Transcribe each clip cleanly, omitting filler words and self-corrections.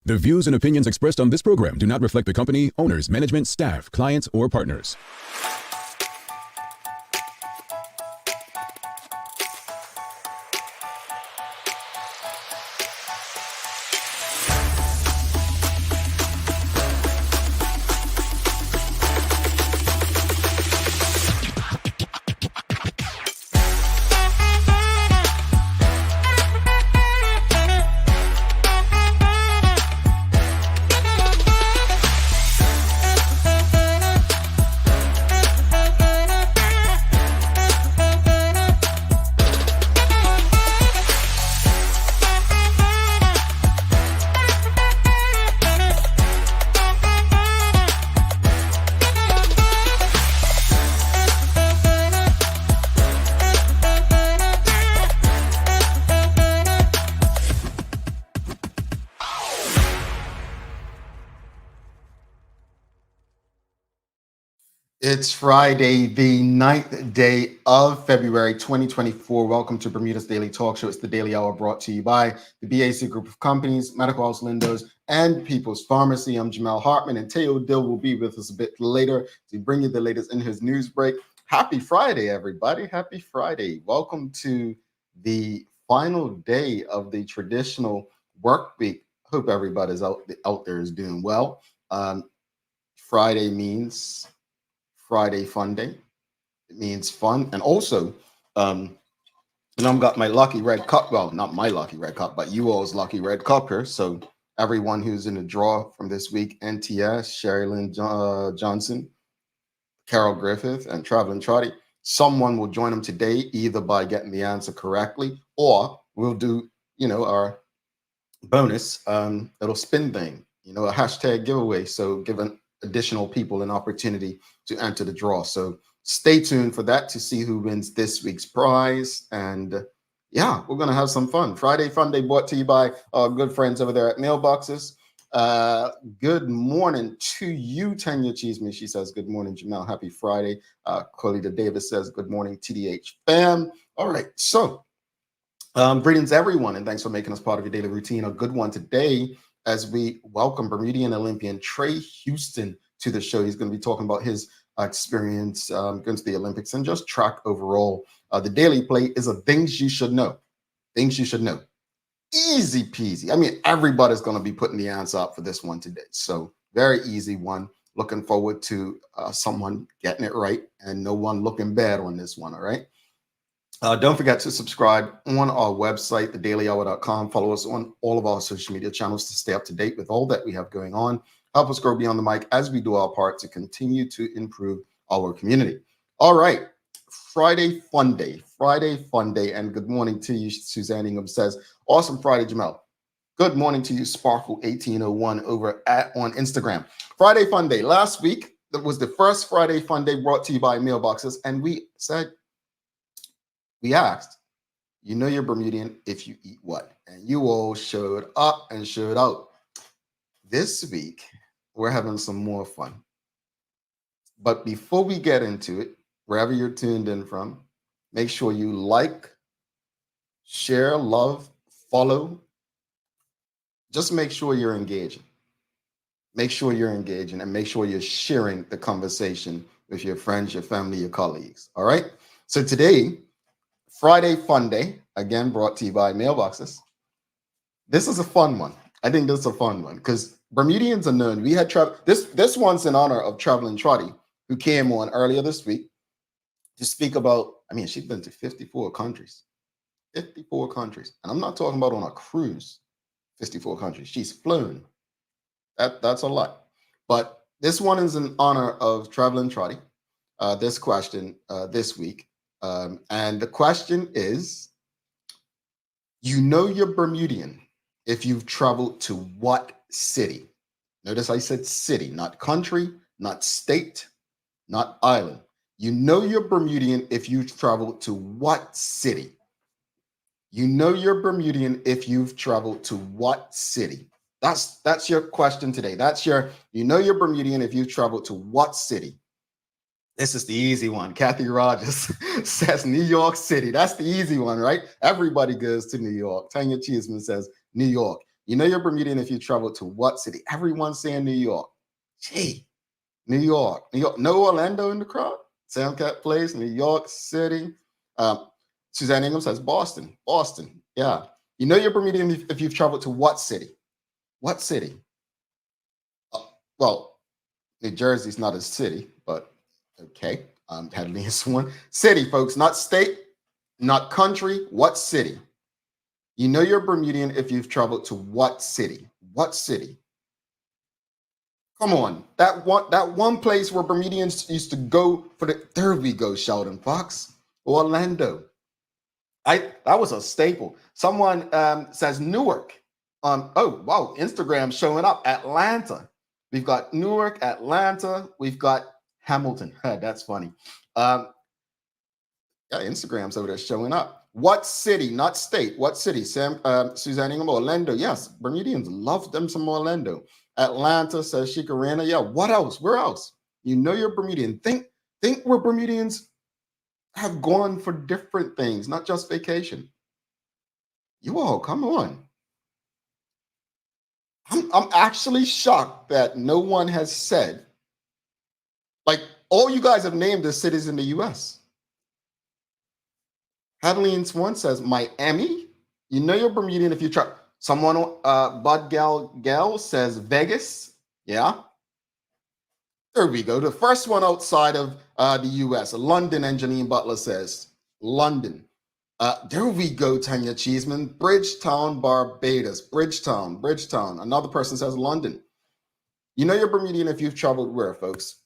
The views and opinions expressed on this program do not reflect the company, owners, management, staff, clients, or partners. It's Friday, the 9th day of February 2024. Welcome to Bermuda's Daily Talk Show. It's the Daily Hour brought to you by the BAC Group of Companies, Medical House Lindos, and People's Pharmacy. I'm Jamal Hartman, and Teo Dill will be with us a bit later to bring you the latest in his news break. Happy Friday, everybody. Happy Friday. Welcome to the final day of the traditional work week. Hope everybody's out there is doing well. Friday means Friday Fun Day. It means fun. And also, I've got my lucky red cup. Well, not my lucky red cup, but you all's lucky red cup here. So everyone who's in the draw from this week, NTS, Sherilyn Johnson, Carol Griffith, and Traveling Trotty, someone will join them today, either by getting the answer correctly, or we'll do, our bonus little spin thing, a hashtag giveaway. So given additional people an opportunity to enter the draw. So stay tuned for that to see who wins this week's prize. And yeah, we're going to have some fun. Friday Fun Day brought to you by our good friends over there at Mailboxes. Good morning to you, Tanya Cheeseman. She says, good morning, Jamal. Happy Friday. Colita Davis says, good morning, TDH fam. All right. So greetings, everyone. And thanks for making us part of your daily routine. A good one today as we welcome Bermudian Olympian Tre Houston to the show. He's going to be talking about his experience going to the Olympics and just track overall. The Daily Play is a things you should know. Things you should know. Easy peasy. I mean, everybody's going to be putting the answer up for this one today. So very easy one. Looking forward to someone getting it right and no one looking bad on this one, all right? Don't forget to subscribe on our website, thedailyhour.com. Follow us on all of our social media channels to stay up to date with all that we have going on. Help us grow beyond the mic as we do our part to continue to improve our community. All right. Friday Fun Day. Friday Fun Day. And good morning to you, Suzanne Ingham says, awesome Friday, Jamal. Good morning to you, Sparkle1801 on Instagram. Friday Fun Day. Last week, that was the first Friday Fun Day brought to you by Mailboxes. And we asked, you're Bermudian if you eat what? And you all showed up and showed out. This week, we're having some more fun. But before we get into it, wherever you're tuned in from, make sure you like, share, love, follow. Just make sure you're engaging. Make sure you're engaging and make sure you're sharing the conversation with your friends, your family, your colleagues. All right? So today, Friday Fun Day, again brought to you by Mailboxes. This is a fun one. I think this is a fun one because Bermudians are known. We had this one's in honor of Traveling Trotty, who came on earlier this week to speak about. I mean, she's been to 54 countries, 54 countries, and I'm not talking about on a cruise. 54 countries. She's flown. That's a lot. But this one is in honor of Traveling Trotty. This question this week. And the question is, you're Bermudian if you've traveled to what city? Notice I said city, not country, not state, not island. You're Bermudian if you've traveled to what city? You're Bermudian if you've traveled to what city? That's your question today. That's your, you're Bermudian if you've traveled to what city? This is the easy one. Kathy Rogers says New York City. That's the easy one, right? Everybody goes to New York. Tanya Cheeseman says New York. You know you're Bermudian if you travel to what city? Everyone's saying New York. Gee, New York. New York. No Orlando in the crowd? Sam Cat Place, New York City. Um, Suzanne Ingham says Boston. Boston. Yeah. You know you're Bermudian if you've traveled to what city? What city? Well, New Jersey's not a city, but okay. Hadley is one. City, folks, not state, not country. What city? You know you're Bermudian if you've traveled to what city? What city? Come on, that one place where Bermudians used to go for the. There we go, Sheldon Fox, Orlando. That was a staple. Someone says Newark. Oh wow, Instagram showing up. Atlanta. We've got Newark, Atlanta. We've got Hamilton. That's funny. Yeah, Instagram's over there showing up. What city, not state? What city? Suzanne Ingham, Orlando. Yes, Bermudians love them some Orlando. Atlanta, says Shikarana. Yeah, what else? Where else? You know you're Bermudian. Think where Bermudians have gone for different things, not just vacation. You all, come on. I'm actually shocked that no one has said, like, all you guys have named the cities in the U.S. Hadley Swan says Miami. You know you're Bermudian if you try. Someone, Bud Gal says Vegas. Yeah. There we go. The first one outside of the U.S. London, and Janine Butler says London. There we go, Tanya Cheeseman. Bridgetown, Barbados. Bridgetown. Another person says London. You know you're Bermudian if you've traveled where, folks?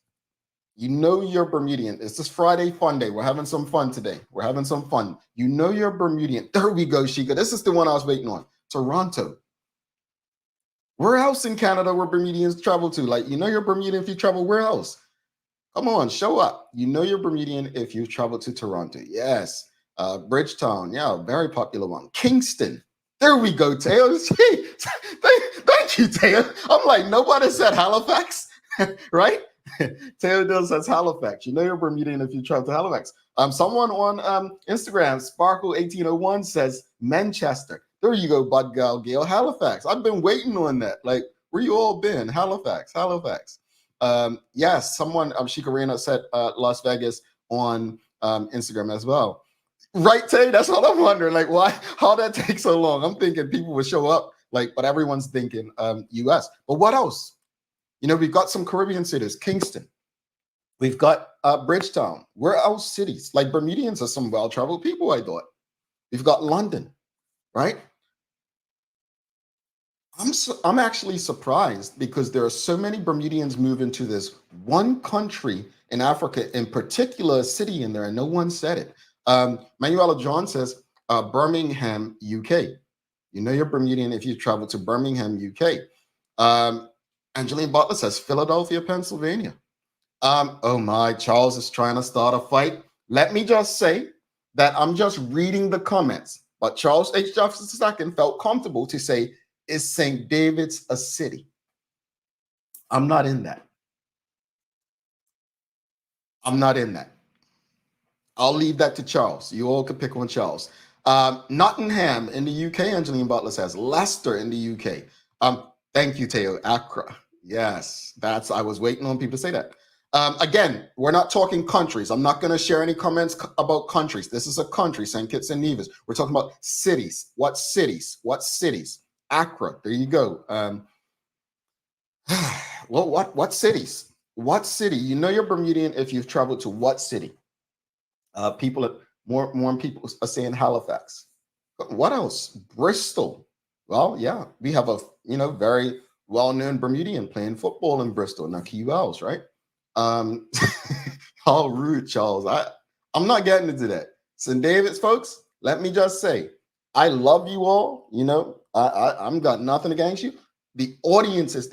You know you're Bermudian. It's this Friday fun day. We're having some fun today. We're having some fun. You know you're Bermudian. There we go, Sheikah. This is the one I was waiting on. Toronto. Where else in Canada where Bermudians travel to? Like, you know you're Bermudian if you travel where else? Come on, show up. You know you're Bermudian if you travel to Toronto. Yes. Bridgetown. Yeah, very popular one. Kingston. There we go, Taylor. Thank you, Taylor. I'm like, nobody said Halifax, right? Taylor Dill says Halifax. You know you're Bermudian if you travel to Halifax. Someone on Instagram, Sparkle1801 says Manchester. There you go, Bud Gale. Halifax. I've been waiting on that. Like, where you all been? Halifax. Yes, someone, Shikarina said Las Vegas on Instagram as well. Right, Tay? That's what I'm wondering. Like, why? How that takes so long? I'm thinking people would show up, like, but everyone's thinking U.S. But what else? You know, we've got some Caribbean cities, Kingston. We've got Bridgetown. Where else cities? Like, Bermudians are some well-traveled people, I thought. We've got London, right? I'm actually surprised because there are so many Bermudians moving to this one country in Africa, in particular a city in there, and no one said it. Manuela John says Birmingham, UK. You know you're Bermudian if you travel to Birmingham, UK. Angeline Butler says Philadelphia, Pennsylvania. Oh my, Charles is trying to start a fight. Let me just say that I'm just reading the comments, but Charles H. Jefferson II felt comfortable to say, is St. David's a city? I'm not in that. I'll leave that to Charles. You all can pick on Charles. Nottingham in the UK, Angeline Butler says. Leicester in the UK. Thank you, Teo. Accra. Yes, I was waiting on people to say that. Again, we're not talking countries. I'm not going to share any comments about countries. This is a country, St. Kitts and Nevis. We're talking about cities. What cities? Accra. There you go. Well, what cities? What city? You know you're Bermudian if you've traveled to what city? More people are saying Halifax. What else? Bristol. Well, yeah, we have a very well-known Bermudian playing football in Bristol. Now, QLs, right? How rude, Charles. I'm not getting into that. St. David's, folks, let me just say, I love you all. You know, I'm got nothing against you. The audience is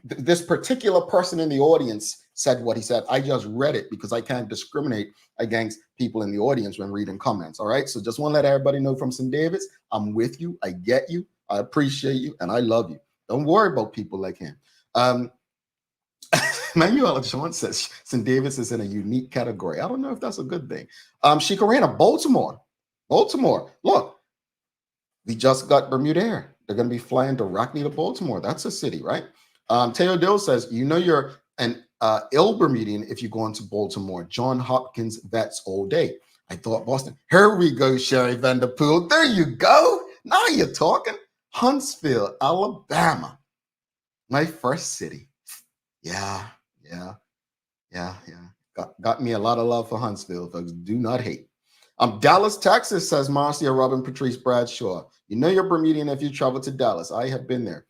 this particular person in the audience said what he said. I just read it because I can't discriminate against people in the audience when reading comments. All right. So just want to let everybody know from St. David's, I'm with you. I get you. I appreciate you. And I love you. Don't worry about people like him. Manuel Sean says St. David's is in a unique category. I don't know if that's a good thing. Shikarina, Baltimore. Look, we just got Bermuda Air. They're going to be flying directly to Baltimore. That's a city, right? Teo Dill says, you know you're an ill Bermudian if you go into Baltimore. John Hopkins vets all day. I thought Boston. Here we go, Sherry Vanderpool. There you go. Now you're talking. Huntsville, Alabama. My first city. Yeah. Got me a lot of love for Huntsville, folks. Do not hate. Dallas, Texas, says Marcia Robin Patrice Bradshaw. You know you're Bermudian if you travel to Dallas. I have been there.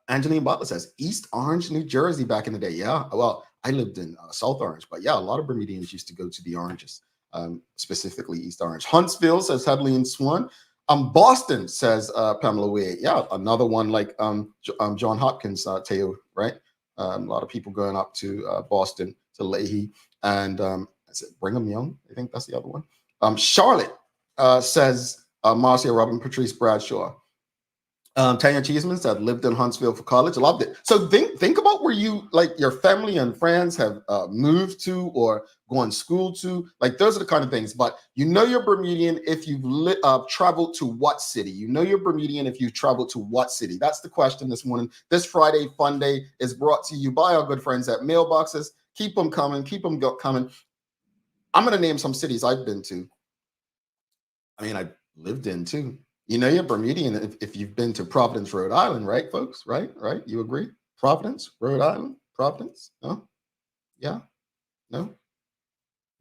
Angeline Butler says East Orange, New Jersey back in the day. Yeah, well, I lived in South Orange, but yeah, a lot of Bermudians used to go to the Oranges, specifically East Orange. Huntsville, says Hedley and Swan. Boston, says Pamela Wade. Yeah, another one like John Hopkins, Teo, right? A lot of people going up to Boston, to Leahy, and is it Brigham Young? I think that's the other one. Charlotte, says Marcia Robin Patrice Bradshaw. Tanya Cheeseman said lived in Huntsville for college. I loved it. So think about where you, like, your family and friends have moved to or gone school to. Like, those are the kind of things. But you know you're Bermudian if you've traveled to what city? You know you're Bermudian if you've traveled to what city? That's the question this morning. This Friday Fun Day is brought to you by our good friends at Mailboxes. Keep them coming. Keep them coming. I'm going to name some cities I've been to. I mean, I lived in too. You know you're Bermudian if you've been to Providence, Rhode Island, right, folks? Right? You agree? Providence, Rhode Island, Providence? No? Yeah? No?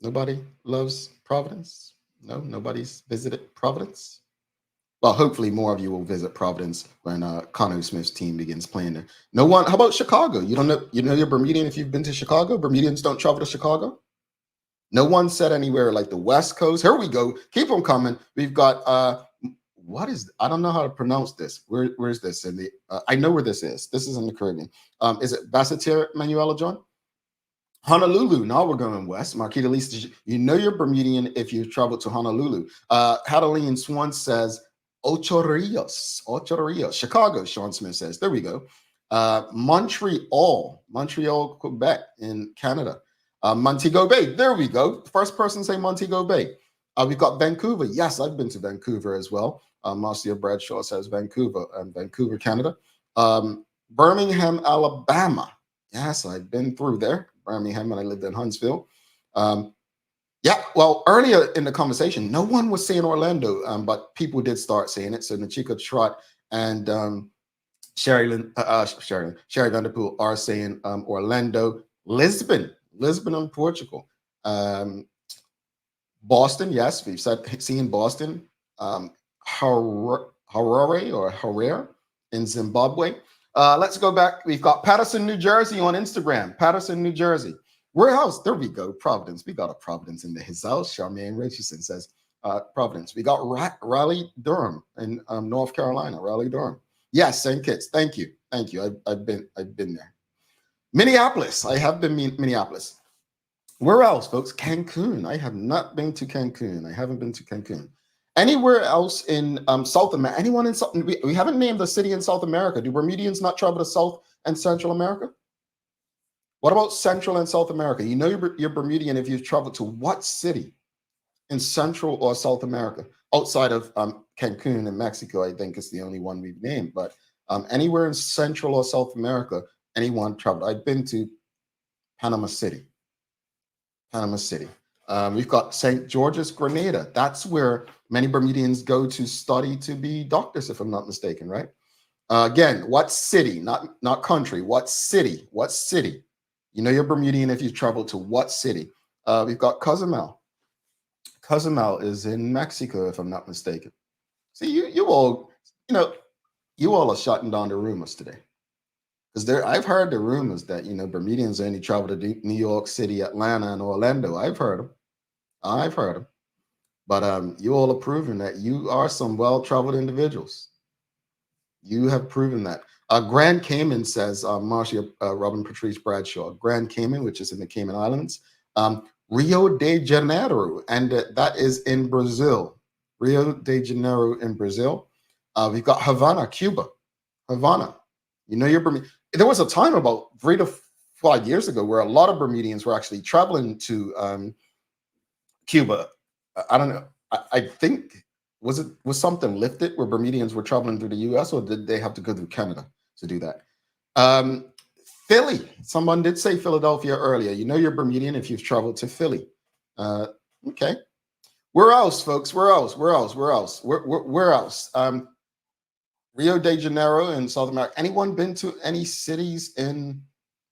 Nobody loves Providence? No? Nobody's visited Providence? Well, hopefully more of you will visit Providence when Connor Smith's team begins playing there. No one. How about Chicago? You don't know? You know you're Bermudian if you've been to Chicago? Bermudians don't travel to Chicago? No one said anywhere like the West Coast. Here we go. Keep them coming. We've got what is, I don't know how to pronounce this. Where's this in the I know where this is. This is in the Caribbean. Is it Basseterre, Manuela John? Honolulu. Now we're going west. Marquita Lisa, you know you're Bermudian if you travel to Honolulu. Cataline Swan says Ocho Rios. Chicago, Sean Smith says. There we go. Montreal, Quebec in Canada. Montego Bay. There we go. First person say Montego Bay. We've got Vancouver. Yes, I've been to Vancouver as well. Marcia Bradshaw says Vancouver, Vancouver, Canada. Birmingham, Alabama. Yes, I've been through there. Birmingham, and I lived in Huntsville. Yeah, well, earlier in the conversation, no one was saying Orlando, but people did start saying it. So Nachika Trot and Sherry Vanderpool are saying Orlando. Lisbon in Portugal. Boston, yes, we've seen Boston. Harare in Zimbabwe. Let's go back. We've got Patterson, New Jersey on Instagram. Patterson, New Jersey. Where else? There we go. Providence. We got a Providence in his house. Charmaine Richardson says Providence. We got Raleigh, Durham in North Carolina. Raleigh, Durham. Yes, St. Kitts. Thank you. I've been there. Minneapolis. I have been Minneapolis. Where else, folks? Cancun. I have not been to Cancun. I haven't been to Cancun. Anywhere else in South America? Anyone in South? We haven't named a city in South America. Do Bermudians not travel to South and Central America? What about Central and South America? You know you're Bermudian if you've traveled to what city in Central or South America? Outside of Cancun in Mexico, I think is the only one we've named. But anywhere in Central or South America, anyone traveled? I've been to Panama City. We've got St. George's, Grenada. That's where many Bermudians go to study to be doctors, if I'm not mistaken, right? Again, what city? Not country. What city? You know you're Bermudian if you travel to what city? We've got Cozumel. Cozumel is in Mexico, if I'm not mistaken. See, you all are shutting down the rumors today. Because I've heard the rumors that, Bermudians only travel to New York City, Atlanta, and Orlando. I've heard them. But you all are proving that you are some well-traveled individuals. You have proven that. Grand Cayman, says Marcia Robin Patrice Bradshaw. Grand Cayman, which is in the Cayman Islands. Rio de Janeiro, and that is in Brazil. Rio de Janeiro in Brazil. We've got Havana, Cuba. Havana. You know you're Bermudian. There was a time about 3 to 5 years ago where a lot of Bermudians were actually traveling to Cuba. I don't know. I think was something lifted where Bermudians were traveling through the U.S. or did they have to go through Canada to do that? Philly. Someone did say Philadelphia earlier. You know you're Bermudian if you've traveled to Philly. Okay. Where else, folks? Where else? Where else? Where else? Where else? Rio de Janeiro in South America. Anyone been to any cities in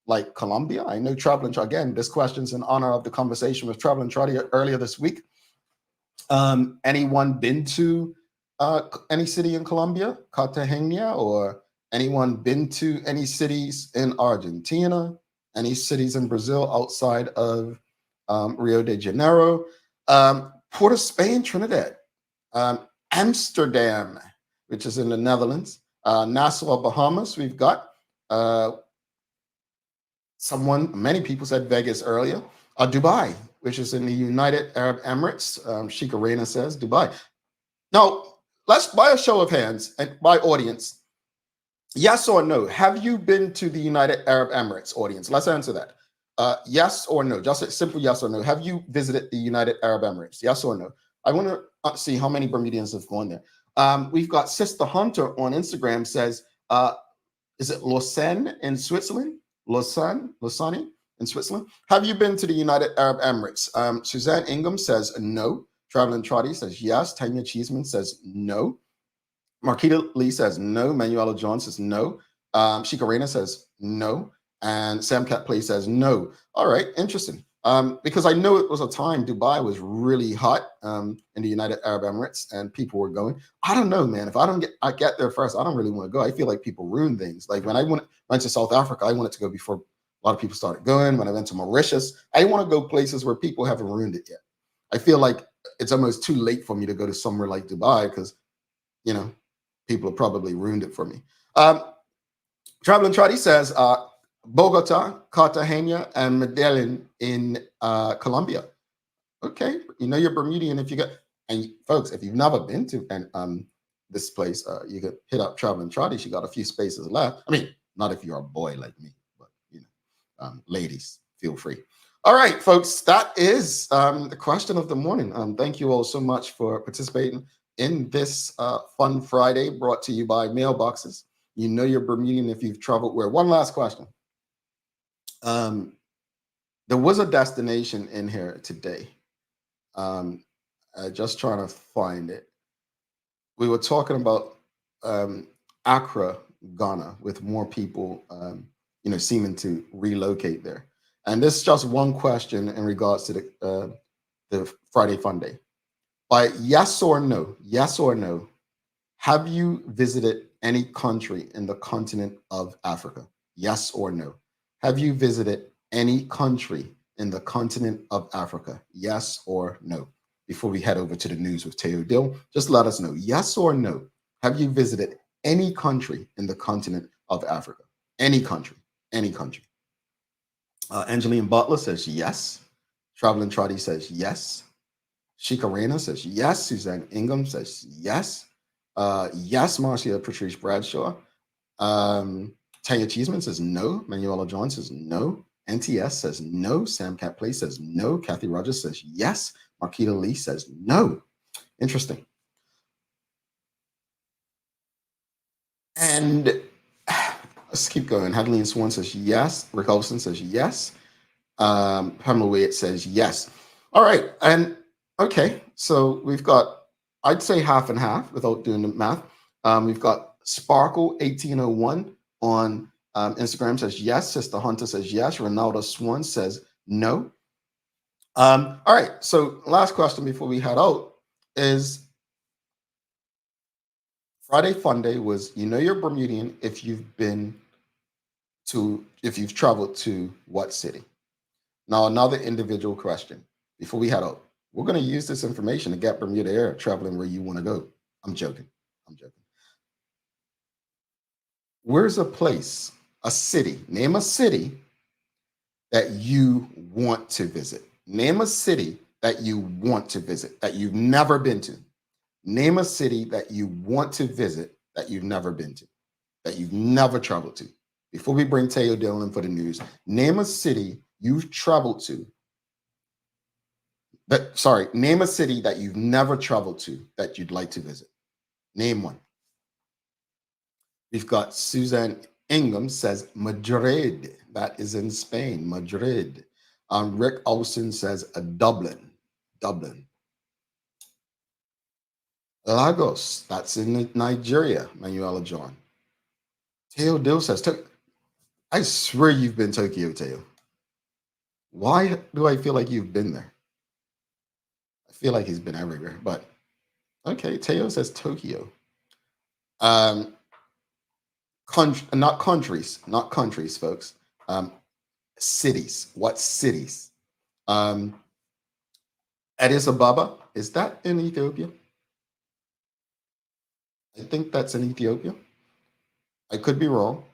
like Colombia? I know Traveling again. This question's in honor of the conversation with Traveling Trotty earlier this week. Anyone been to any city in Colombia, Cartagena, or anyone been to any cities in Argentina, any cities in Brazil outside of Rio de Janeiro, Port of Spain, Trinidad, Amsterdam, which is in the Netherlands, Nassau, Bahamas. We've got many people said Vegas earlier, Dubai, which is in the United Arab Emirates. Sheikha Reina says Dubai. Now, let's, by a show of hands and by audience, yes or no, have you been to the United Arab Emirates, audience? Let's answer that. Yes or no, just a simple yes or no. Have you visited the United Arab Emirates? Yes or no? I want to see how many Bermudians have gone there. We've got Sister Hunter on Instagram says, is it Lausanne in Switzerland? Lausanne in Switzerland. Have you been to the United Arab Emirates? Suzanne Ingham says no. Traveling Trotty says yes. Tanya Cheeseman says no. Marquita Lee says no. Manuela John says no. Sheikha Reina says no. And Sam Cat Play says no. All right, interesting. Because I know it was a time Dubai was really hot in the United Arab Emirates and people were going. I don't know, man. If I get there first, I don't really want to go. I feel like people ruin things. Like when I went to South Africa, I wanted to go before a lot of people started going. When I went to Mauritius, I want to go places where people haven't ruined it yet. I feel like it's almost too late for me to go to somewhere like Dubai because, you know, people have probably ruined it for me. Traveling Trotty says, Bogota, Cartagena, and Medellin in Colombia. Okay, you know you're Bermudian if you got. And folks, if you've never been to this place, you could hit up Traveling Trotty. She got a few spaces left. I mean, not if you're a boy like me, but you know, ladies, feel free. All right, folks, that is the question of the morning. Thank you all so much for participating in this fun Friday brought to you by Mailboxes. You know you're Bermudian if you've traveled where. One last question. There was a destination in here today. Just trying to find it. We were talking about Accra, Ghana, with more people, seeming to relocate there. And this is just one question in regards to the Friday Fun Day. By yes or no, have you visited any country in the continent of Africa? Yes or no? Have you visited any country in the continent of Africa? Yes or no? Before we head over to the news with Teo Dill, just let us know, yes or no. Have you visited any country in the continent of Africa? Any country, any country. Angeline Butler says yes. Traveling Trotty says yes. Sheikha Reina says yes. Suzanne Ingham says yes. Yes, Marcia Patrice Bradshaw. Tanya Cheeseman says no. Manuela John says no. NTS says no. Sam Cat Play says no. Kathy Rogers says yes. Marquita Lee says no. Interesting. And let's keep going. Hadley Swan says yes. Rick Olson says yes. Pamela Wyatt says yes. All right. And okay. So we've got, I'd say half and half without doing the math. We've got Sparkle 1801 on Instagram says yes. Sister Hunter says yes. Ronaldo Swan says no. All right. So last question before we head out is Friday Fun Day was, you know you're Bermudian if you've traveled to what city? Now, another individual question before we head out. We're going to use this information to get Bermuda Air traveling where you want to go. I'm joking. Where's a place, a city? Name a city that you want to visit. Name a city that you want to visit that you've never been to. Name a city that you want to visit that you've never been to, that you've never traveled to. Before we bring Teo Dillon for the news, name a city you've traveled to Name a city that you've never traveled to that you'd like to visit. Name one. We've got Suzanne Ingham says Madrid. That is in Spain, Madrid. Rick Olson says Dublin. Dublin. Lagos. That's in Nigeria, Manuela John. Teo Dill says, I swear you've been Tokyo, Teo. Why do I feel like you've been there? I feel like he's been everywhere, but okay. Teo says Tokyo. Not countries, folks. Cities. What cities? Addis Ababa, is that in Ethiopia? I think that's in Ethiopia. I could be wrong.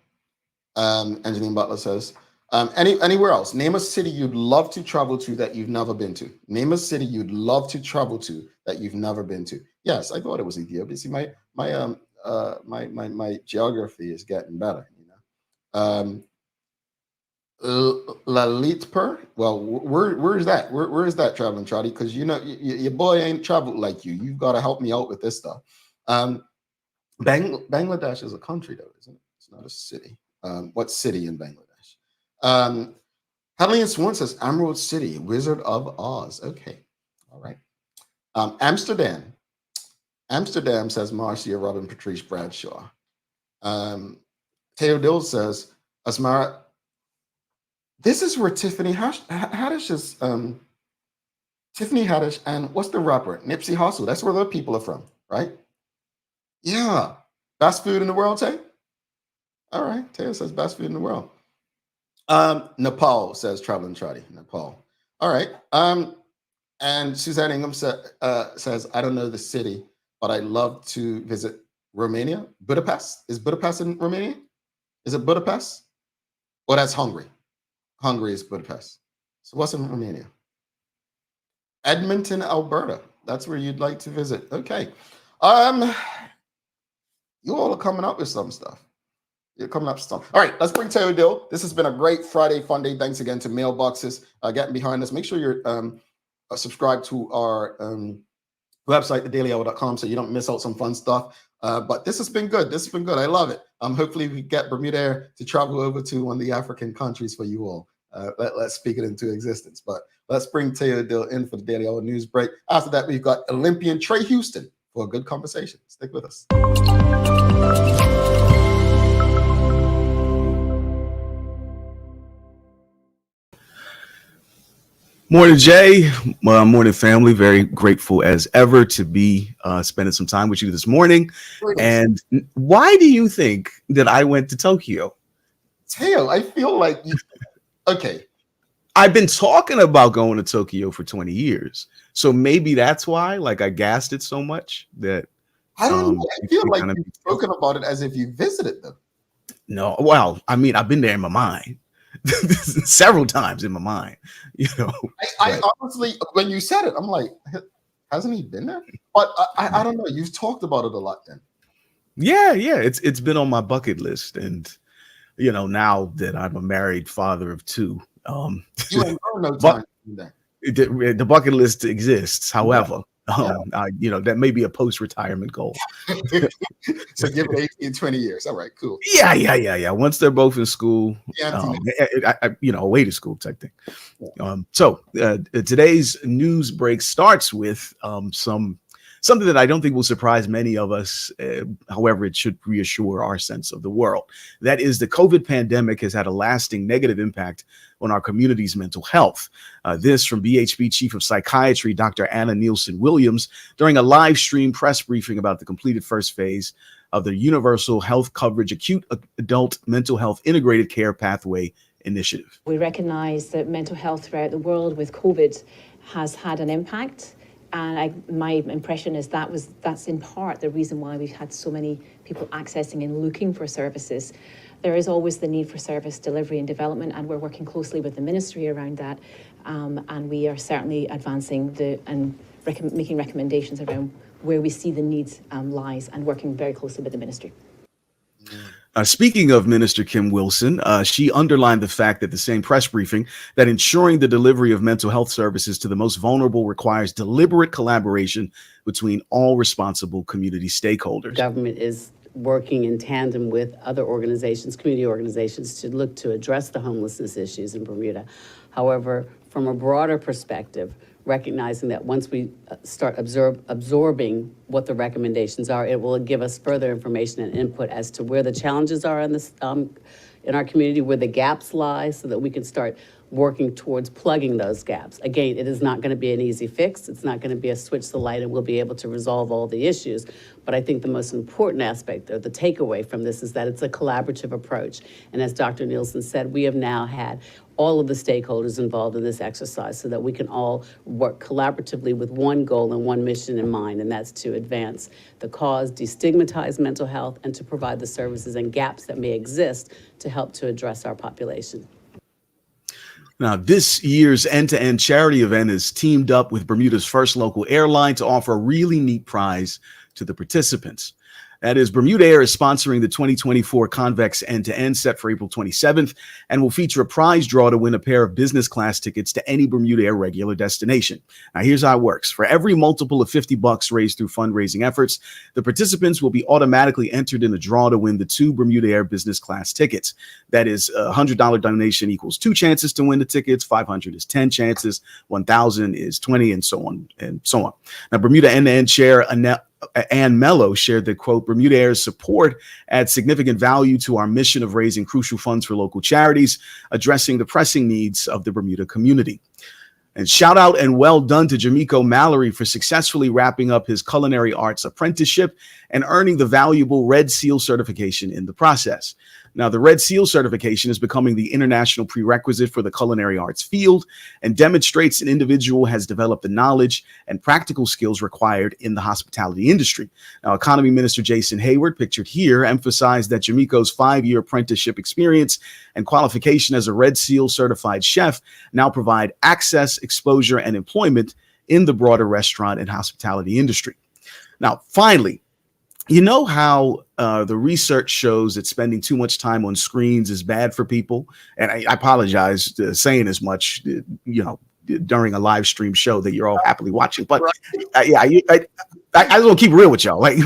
Angeline Butler says, anywhere else? Name a city you'd love to travel to that you've never been to. Name a city you'd love to travel to that you've never been to. Yes, I thought it was Ethiopia. See, my geography is getting better. Lalitpur. Well, where is that? Where is that, traveling Trotty? Because your boy ain't traveled like you. You've got to help me out with this stuff. Bangladesh is a country, though, isn't it? It's not a city. What city in Bangladesh? Hadley and Swan says Emerald City, Wizard of Oz. Okay, all right. Amsterdam. Amsterdam says Marcia Robin Patrice Bradshaw. Teo Dill says Asmara. This is where Tiffany Haddish is. Tiffany Haddish and what's the rapper? Nipsey Hussle. That's where the people are from, right? Yeah. Best food in the world, Tay? All right. Tay says best food in the world. Nepal says Traveling Trotty. Nepal. All right. And Suzanne Ingham says, I don't know the city, but I'd love to visit Romania. Budapest. Is Budapest in Romania? Is it Budapest? Well, that's Hungary. Hungary is Budapest. So what's in Romania? Edmonton, Alberta. That's where you'd like to visit. Okay. You all are coming up with some stuff. You're coming up with stuff. All right, let's bring Teo Dill. This has been a great Friday fun day. Thanks again to Mailboxes getting behind us. Make sure you're subscribed to our website, thedailyhour.com, so you don't miss out some fun stuff. But this has been good. This has been good. I love it. Hopefully we get Bermuda to travel over to one of the African countries for you all. Let's speak it into existence. But let's bring Teo Dill in for the Daily Hour news break. After that, we've got Olympian Tre Houston for a good conversation. Stick with us. Morning, Jay. Morning, family. Very grateful as ever to be spending some time with you this morning. And why do you think that I went to Tokyo? Teo, I feel like okay. I've been talking about going to Tokyo for 20 years. So maybe that's why, like, I gassed it so much that I don't know. I feel like you've spoken about it as if you visited them. No, well, I mean, I've been there in my mind. Several times in my mind, I honestly, when you said it, I'm like, hasn't he been there? But I don't know. You've talked about it a lot then. Yeah. It's been on my bucket list, and now that I'm a married father of two, you ain't no time the bucket list exists. However, that may be a post-retirement goal. So give it 18, 20 years. All right, cool. Yeah. Once they're both in school, away to school type thing. So today's news break starts with something that I don't think will surprise many of us. However, it should reassure our sense of the world. That is, the COVID pandemic has had a lasting negative impact on our community's mental health. This from BHP Chief of Psychiatry, Dr. Anna Nielsen-Williams, during a live stream press briefing about the completed first phase of the Universal Health Coverage Acute Adult Mental Health Integrated Care Pathway Initiative. We recognize that mental health throughout the world with COVID has had an impact. And my impression is that's in part the reason why we've had so many people accessing and looking for services. There is always the need for service delivery and development, and we're working closely with the ministry around that. And we are certainly advancing making recommendations around where we see the needs lies, and working very closely with the ministry. Speaking of Minister Kim Wilson, she underlined the fact at the same press briefing that ensuring the delivery of mental health services to the most vulnerable requires deliberate collaboration between all responsible community stakeholders. Government is working in tandem with other organizations, community organizations, to look to address the homelessness issues in Bermuda. However, from a broader perspective, recognizing that once we start absorbing what the recommendations are, it will give us further information and input as to where the challenges are in this in our community, where the gaps lie, so that we can start working towards plugging those gaps. Again, it is not going to be an easy fix. It's not going to be a switch the light and we'll be able to resolve all the issues. But I think the most important aspect, or the takeaway from this, is that it's a collaborative approach. And as Dr. Nielsen said, we have now had all of the stakeholders involved in this exercise so that we can all work collaboratively with one goal and one mission in mind, and that's to advance the cause, destigmatize mental health, and to provide the services and gaps that may exist to help to address our population. Now, this year's end-to-end charity event is teamed up with Bermuda's first local airline to offer a really neat prize to the participants. That is, Bermuda Air is sponsoring the 2024 Convex End-to-End set for April 27th and will feature a prize draw to win a pair of business class tickets to any Bermuda Air regular destination. Now, here's how it works. For every multiple of $50 raised through fundraising efforts, the participants will be automatically entered in a draw to win the 2 Bermuda Air business class tickets. That is, a $100 donation equals 2 chances to win the tickets, 500 is 10 chances, 1,000 is 20, and so on and so on. Now, Bermuda End-to-End Chair Ann Mello shared that, quote, Bermuda Air's support adds significant value to our mission of raising crucial funds for local charities, addressing the pressing needs of the Bermuda community. And shout out and well done to Jamiko Mallory for successfully wrapping up his culinary arts apprenticeship and earning the valuable Red Seal certification in the process. Now, the Red Seal certification is becoming the international prerequisite for the culinary arts field and demonstrates an individual has developed the knowledge and practical skills required in the hospitality industry. Now, Economy Minister Jason Hayward, pictured here, emphasized that Jamiko's 5-year apprenticeship experience and qualification as a Red Seal certified chef now provide access, exposure, and employment in the broader restaurant and hospitality industry. Now, finally, you know how the research shows that spending too much time on screens is bad for people? And I apologize saying as much, during a live stream show that you're all happily watching. But I just want to keep it real with y'all. Like,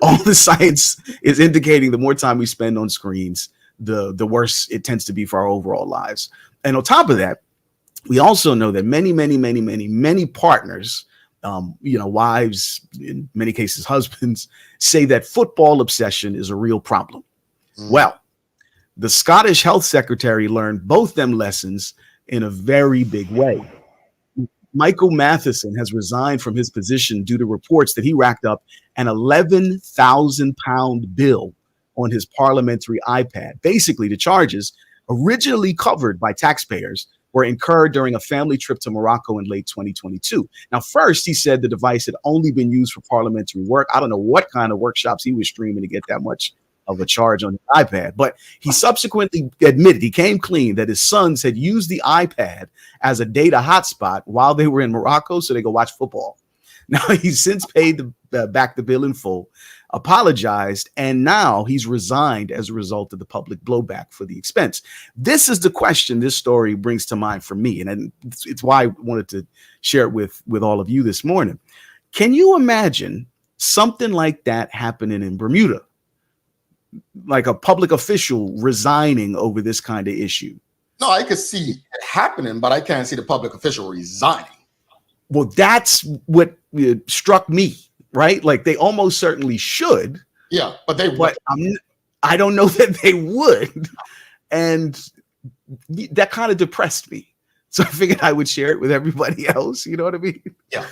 all the science is indicating the more time we spend on screens, the worse it tends to be for our overall lives. And on top of that, we also know that many partners, wives, in many cases husbands, say that football obsession is a real problem. Well, the Scottish Health Secretary learned both them lessons in a very big way. Michael Matheson has resigned from his position due to reports that he racked up an 11,000-pound bill on his parliamentary iPad. Basically, the charges, originally covered by taxpayers, were incurred during a family trip to Morocco in late 2022. Now, first, he said the device had only been used for parliamentary work. I don't know what kind of workshops he was streaming to get that much of a charge on the iPad, but he subsequently admitted, he came clean, that his sons had used the iPad as a data hotspot while they were in Morocco so they could watch football. Now, he's since paid back the bill in full, apologized, and now he's resigned as a result of the public blowback for the expense. This is the question this story brings to mind for me, and it's why I wanted to share it with all of you this morning. Can you imagine something like that happening in Bermuda? Like a public official resigning over this kind of issue? No, I could see it happening, but I can't see the public official resigning. Well, that's what struck me, right? Like, they almost certainly should. Yeah, but I don't know that they would. And that kind of depressed me. So I figured I would share it with everybody else. You know what I mean? Yeah.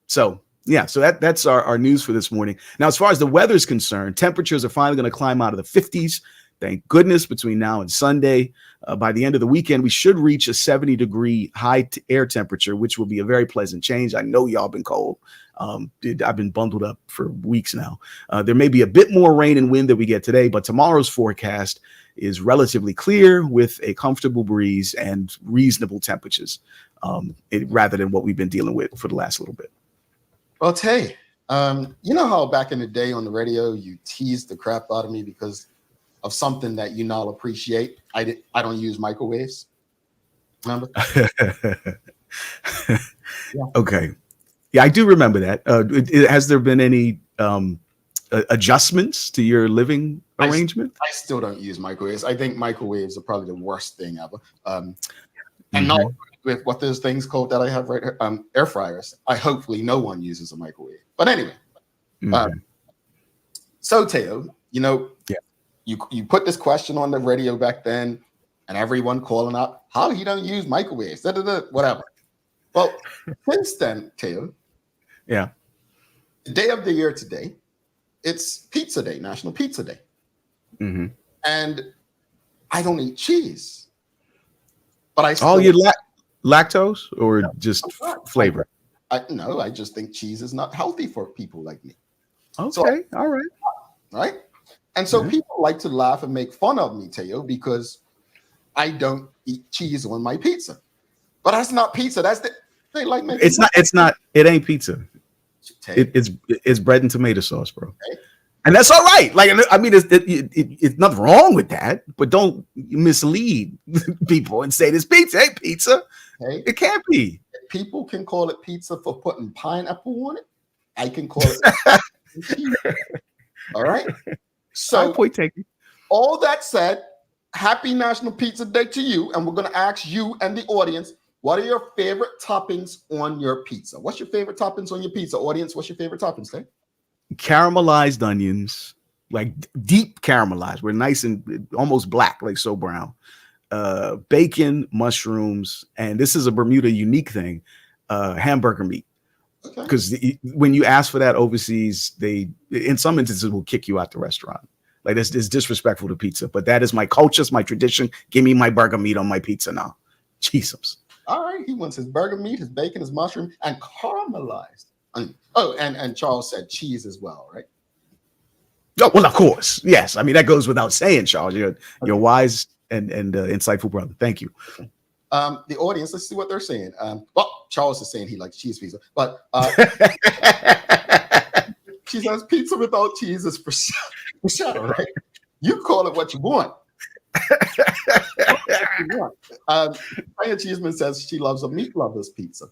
So that's our news for this morning. Now, as far as the weather is concerned, temperatures are finally going to climb out of the 50s. Thank goodness, between now and Sunday. By the end of the weekend, we should reach a 70-degree high air temperature, which will be a very pleasant change. I know y'all been cold. I've been bundled up for weeks now. There may be a bit more rain and wind that we get today, but tomorrow's forecast is relatively clear with a comfortable breeze and reasonable temperatures, rather than what we've been dealing with for the last little bit. Well, Tay, you know how back in the day on the radio, you teased the crap out of me because of something that you now appreciate. I don't use microwaves. Remember? Yeah. Okay. Yeah, I do remember that. Has there been any adjustments to your living arrangement? I still don't use microwaves. I think microwaves are probably the worst thing ever. And Mm-hmm. now with what those things called that I have right here, air fryers, hopefully no one uses a microwave. But anyway, so Teo, Yeah. you put this question on the radio back then, and everyone calling out how you don't use microwaves, whatever. Well, since then, Teo, Yeah. the day of the year today, it's Pizza Day, National Pizza Day. Mm-hmm. And I don't eat cheese. But I still... Oh, you lactose or just flavor? No, I just think cheese is not healthy for people like me. Okay, so, all right. Right? And so people like to laugh and make fun of me, Teo, because I don't eat cheese on my pizza. But that's not pizza. They like making it ain't pizza. It's bread and tomato sauce, bro. Okay. And that's all right. Like, I mean, it's nothing wrong with that, but don't mislead people and say this pizza ain't pizza. Okay. It can't be. People can call it pizza for putting pineapple on it. I can call it cheese. All right. So, point taken. All that said, happy National Pizza Day to you. And we're going to ask you and the audience, what are your favorite toppings on your pizza? What's your favorite toppings on your pizza? Audience, what's your favorite toppings, Dave? Caramelized onions, like deep caramelized. We're nice and almost black, like so brown. Bacon, mushrooms, and this is a Bermuda unique thing, hamburger meat. Because when you ask for that overseas, they, in some instances, will kick you out the restaurant. Like, it's disrespectful to pizza. But that is my culture, it's my tradition. Give me my burger meat on my pizza now. Jesus. All right, he wants his burger meat, his bacon, his mushroom, and caramelized. And Charles said cheese as well, right? Oh, well, of course, yes. I mean, that goes without saying, Charles. You're wise and insightful brother. Thank you. The audience, let's see what they're saying. Well, Charles is saying he likes cheese pizza, but she says pizza without cheese is prosciutto, right? You call it what you want. Tanya Cheeseman says she loves a meat lover's pizza.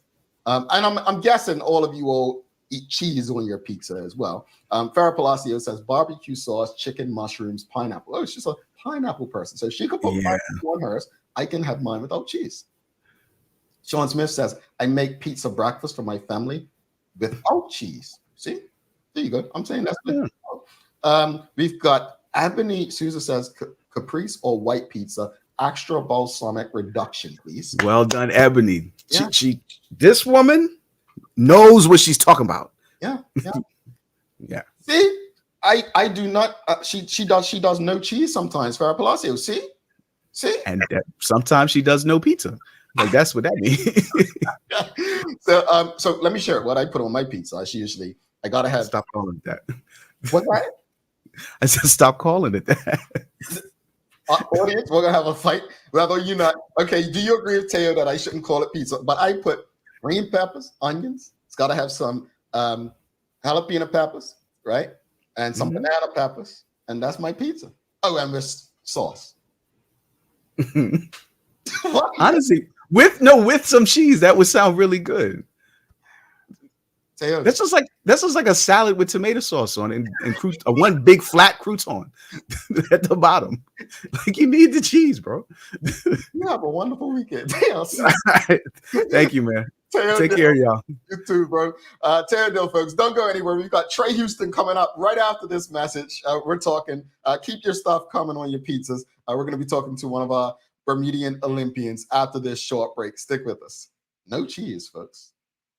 And I'm guessing all of you all eat cheese on your pizza as well. Farah Palacio says barbecue sauce, chicken, mushrooms, pineapple. Oh, she's a pineapple person. So she could put pineapple on hers. I can have mine without cheese. Sean Smith says, I make pizza breakfast for my family without cheese. See? There you go. I'm saying that's good. We've got Ebony. Susan says caprese or white pizza, extra balsamic reduction, please. Well done, Ebony. Yeah. This woman knows what she's talking about. Yeah. Yeah. See, I do not. She does no cheese sometimes. Farah Palacio. See, and sometimes she does no pizza. Like, that's what that means. So let me share what I put on my pizza. I gotta have. Stop calling it that. What's that? I said stop calling it that. Audience, we're gonna have a fight. Whether you not okay, do you agree with Teo that I shouldn't call it pizza? But I put green peppers, onions. It's got to have some jalapeno peppers, right? And some banana peppers, and that's my pizza. Oh, and with sauce. Honestly, with some cheese, that would sound really good. Teo. That's just like a salad with tomato sauce on it and one big flat crouton at the bottom. Like, you need the cheese, bro. You have a wonderful weekend. Teo. Thank you, man. Teo, take care, y'all. You too, bro. Teo Dill, folks. Don't go anywhere. We've got Tre Houston coming up right after this message. We're talking. Keep your stuff coming on your pizzas. We're going to be talking to one of our Bermudian Olympians after this short break. Stick with us. No cheese, folks.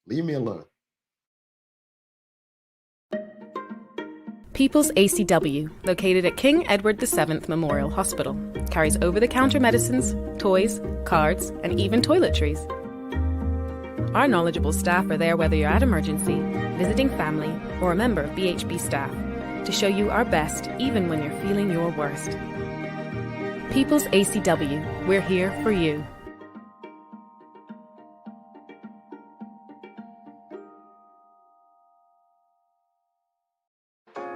Leave me alone. People's ACW, located at King Edward VII Memorial Hospital, carries over-the-counter medicines, toys, cards, and even toiletries. Our knowledgeable staff are there whether you're at emergency, visiting family, or a member of BHB staff, to show you our best even when you're feeling your worst. People's ACW, we're here for you.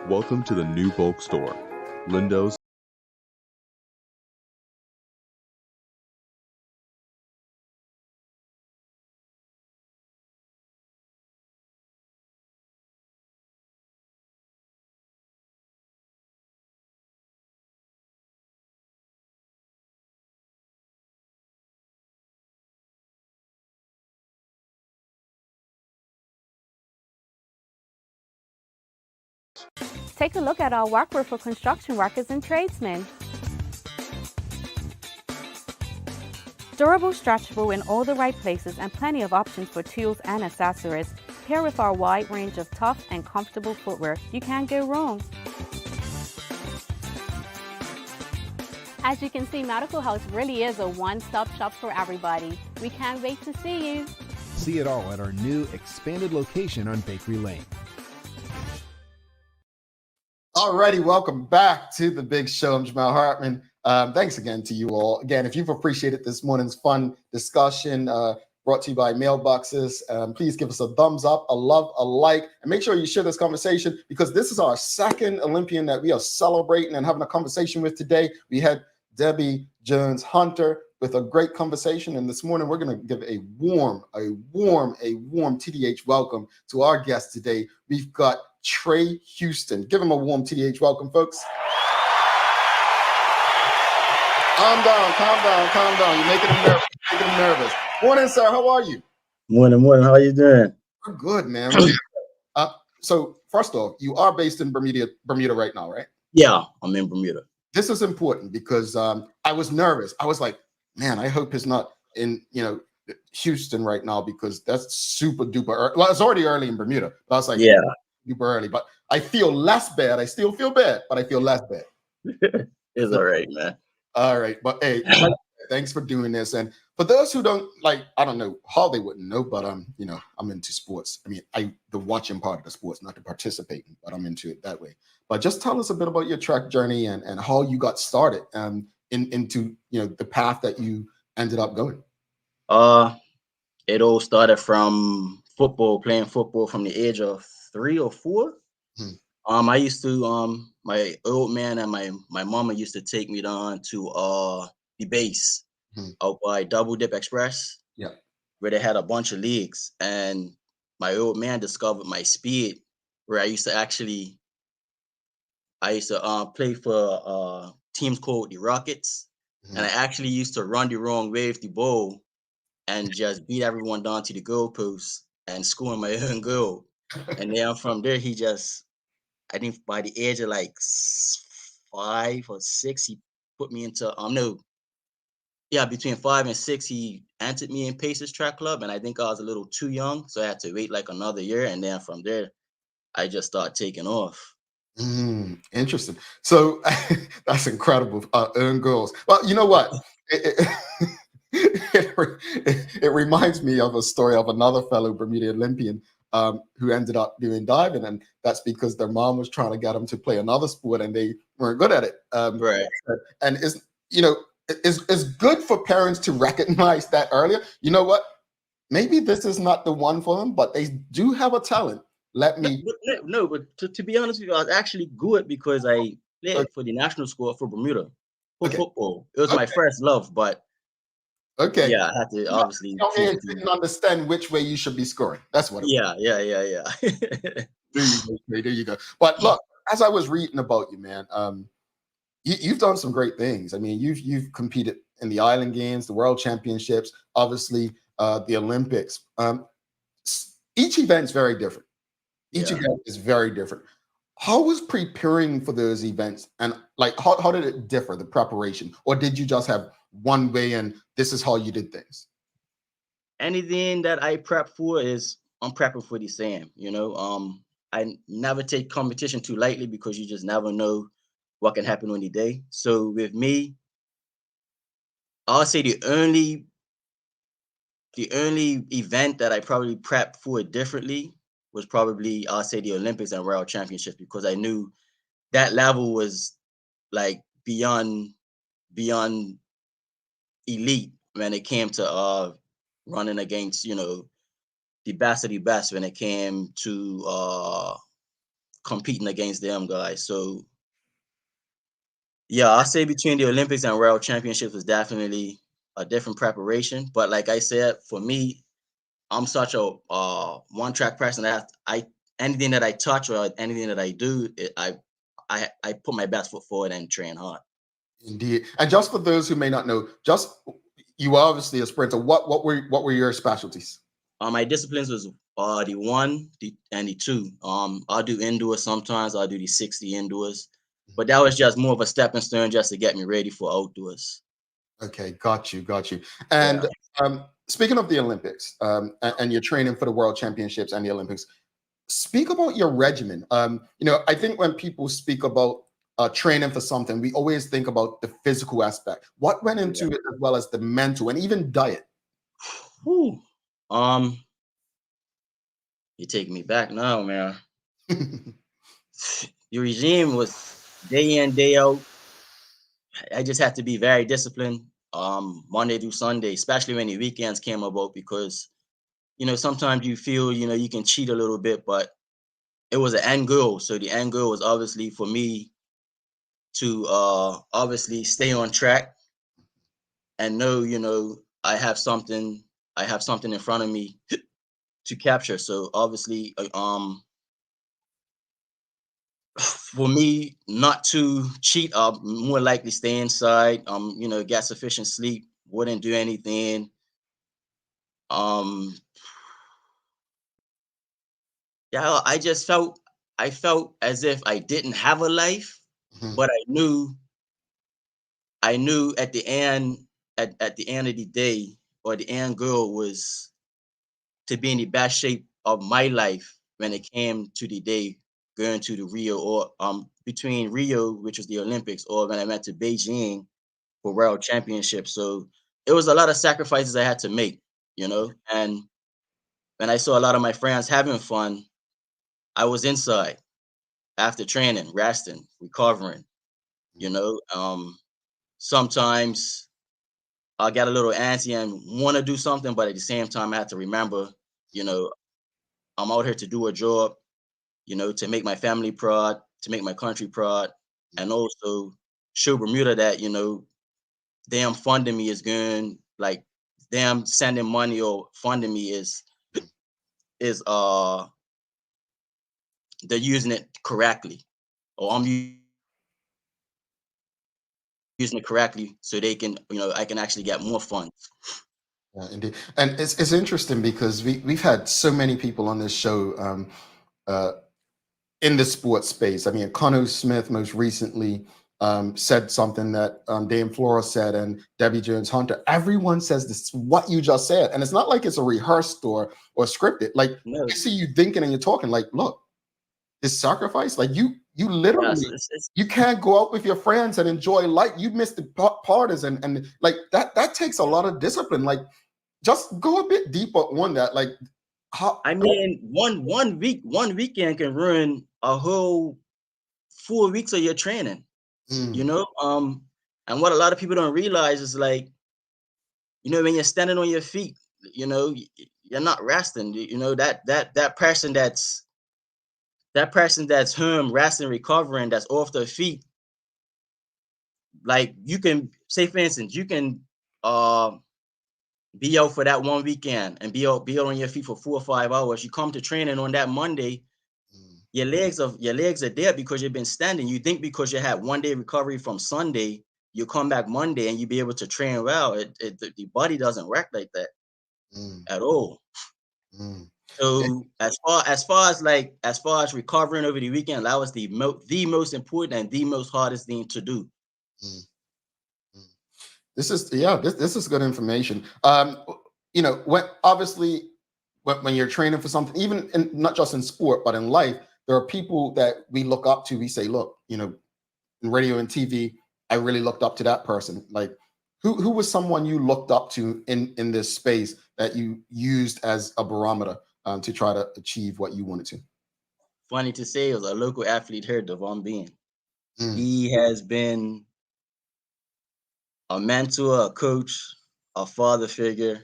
Welcome to the new bulk store, Lindo's Take a look at our workwear for construction workers and tradesmen. Durable, stretchable in all the right places and plenty of options for tools and accessories. Here with our wide range of tough and comfortable footwear, you can't go wrong. As you can see, Medical House really is a one-stop shop for everybody. We can't wait to see you. See it all at our new expanded location on Bakery Lane. Alrighty, welcome back to the big show. I'm Jamal Hartman. Thanks again to you all. Again, if you've appreciated this morning's fun discussion brought to you by Mailboxes, please give us a thumbs up, a love, a like, and make sure you share this conversation because this is our second Olympian that we are celebrating and having a conversation with today. We had Debbie Jones-Hunter with a great conversation, and this morning we're going to give a warm TDH welcome to our guest today. We've got Tre Houston. Give him a warm TDH welcome, folks. Calm down. You're making him nervous. Morning, sir. How are you? Morning. How are you doing? I'm good, man. So first off, you are based in Bermuda right now, right? Yeah, I'm in Bermuda. This is important because I was nervous. I was like, man, I hope it's not in, Houston right now because that's super duper early. Well, it's already early in Bermuda. But I was like, yeah, super early. But I feel less bad. I still feel bad, but I feel less bad. It's all right, man. All right. But hey, thanks for doing this. And for those who don't I don't know how they wouldn't know, but I'm into sports. I mean, the watching part of the sports, not the participating, but I'm into it that way. But just tell us a bit about your track journey and how you got started into the path that you ended up going. It all started from playing football from the age of 3 or 4. I used to my old man and my mama used to take me down to the base out by Double Dip Express, where they had a bunch of leagues, and my old man discovered my speed, where I used to play for teams called the Rockets, and I actually used to run the wrong way with the ball and just beat everyone down to the goalpost and score my own goal. And then from there, I think by the age of like 5 or 6, he put me into between 5 and 6, he entered me in Pacers Track Club, and I think I was a little too young, so I had to wait like another year, and then from there, I just started taking off. Interesting. So that's incredible. Earn goals. Well, you know what? It reminds me of a story of another fellow Bermudian Olympian who ended up doing diving, and that's because their mom was trying to get them to play another sport, and they weren't good at it. Right. And it's good for parents to recognize that earlier. You know what? Maybe this is not the one for them, but they do have a talent. But to be honest with you, I was actually good because I played for the national squad for Bermuda for football. It was my first love, but yeah, I had to obviously. Didn't understand which way you should be scoring. That's what. Yeah. There you go. But look, as I was reading about you, man, you've done some great things. I mean, you've competed in the Island Games, the World Championships, obviously the Olympics. Each event's very different. Each event is very different. How was preparing for those events, and how did it differ, the preparation, or did you just have one way and this is how you did things? Anything that I prep for I'm prepping for the same. I never take competition too lightly because you just never know what can happen on the day. So with me, I'll say the only event that I probably prepped for differently was probably, I'll say, the Olympics and World Championships, because I knew that level was like beyond elite when it came to running against the best of the best when it came to competing against them guys. So yeah, I say between the Olympics and World Championships was definitely a different preparation. But like I said, for me, I'm such a one-track person that anything that I touch or anything that I do, I put my best foot forward and train hard. Indeed. And just for those who may not know, you were obviously a sprinter. What were your specialties? My disciplines was the 1 and the 2. I'll do indoors sometimes. I'll do the 60 indoors, but that was just more of a stepping stone just to get me ready for outdoors. Okay, got you. And speaking of the Olympics, and you're training for the World Championships and the Olympics, speak about your regimen. I think when people speak about training for something, we always think about the physical aspect. What went into it, as well as the mental and even diet? Whew. You're taking me back now, man. Your regime was day in, day out. I just had to be very disciplined, Monday through Sunday, especially when the weekends came about, because sometimes you feel you can cheat a little bit, but it was an end goal. So the end goal was obviously for me to obviously stay on track and know I have something in front of me to capture. So obviously for me not to cheat, I'll more likely stay inside, get sufficient sleep, wouldn't do anything. Yeah, I felt as if I didn't have a life, but I knew at the end at the end of the day, or the end goal was to be in the best shape of my life when it came to the day going to the Rio, or between Rio, which was the Olympics, or when I went to Beijing for World Championships. So it was a lot of sacrifices I had to make, and when I saw a lot of my friends having fun, I was inside after training, resting, recovering, sometimes I got a little antsy and want to do something, but at the same time, I had to remember, I'm out here to do a job, to make my family proud, to make my country proud, and also show Bermuda that, them funding me is good, like them sending money or funding me is they're using it correctly, or I'm using it correctly, so they can, I can actually get more funds. Yeah, indeed. And it's interesting because we've had so many people on this show in the sports space. I mean, Connor Smith most recently said something that Dame Flora said, and Debbie Jones Hunter. Everyone says this, what you just said, and it's not like it's a rehearsed or scripted. Like, I see you thinking and you're talking. Like, look, this sacrifice. Like you literally, you can't go out with your friends and enjoy life. You miss the parties and like that takes a lot of discipline. Like, just go a bit deeper on that. Like, how? I mean, one weekend can ruin a whole 4 weeks of your training. And what a lot of people don't realize is, like, when you're standing on your feet, you're not resting. That person that's home, resting, recovering, that's off their feet. Like, you can say, for instance, you can be out for that one weekend and be out on your feet for 4 or 5 hours. You come to training on that Monday, your legs are there because you've been standing. You think because you had 1 day recovery from Sunday, you come back Monday and you be able to train well. The body doesn't work like that at all. So as far as recovering over the weekend, that was the most important and the most hardest thing to do. This is good information. When you're training for something, even not just in sport but in life, there are people that we look up to. We say, look, in radio and TV, I really looked up to that person. Like, who was someone you looked up to in this space that you used as a barometer to try to achieve what you wanted to? Funny to say, it was a local athlete here, Devon Bean. He has been a mentor, a coach, a father figure.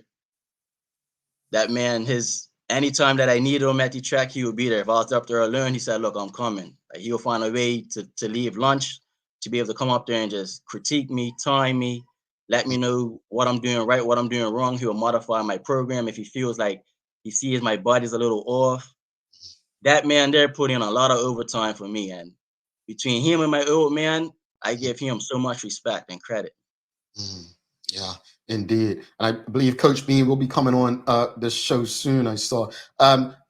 That man, anytime that I needed him at the track, he would be there. If I was up there alone, he said, look, I'm coming. Like, he'll find a way to leave lunch to be able to come up there and just critique me, time me, let me know what I'm doing right, what I'm doing wrong. He'll modify my program if he feels like he sees my body's a little off. That man there put in a lot of overtime for me. And between him and my old man, I give him so much respect and credit. Yeah, indeed. And I believe Coach Bean will be coming on this show soon. I saw.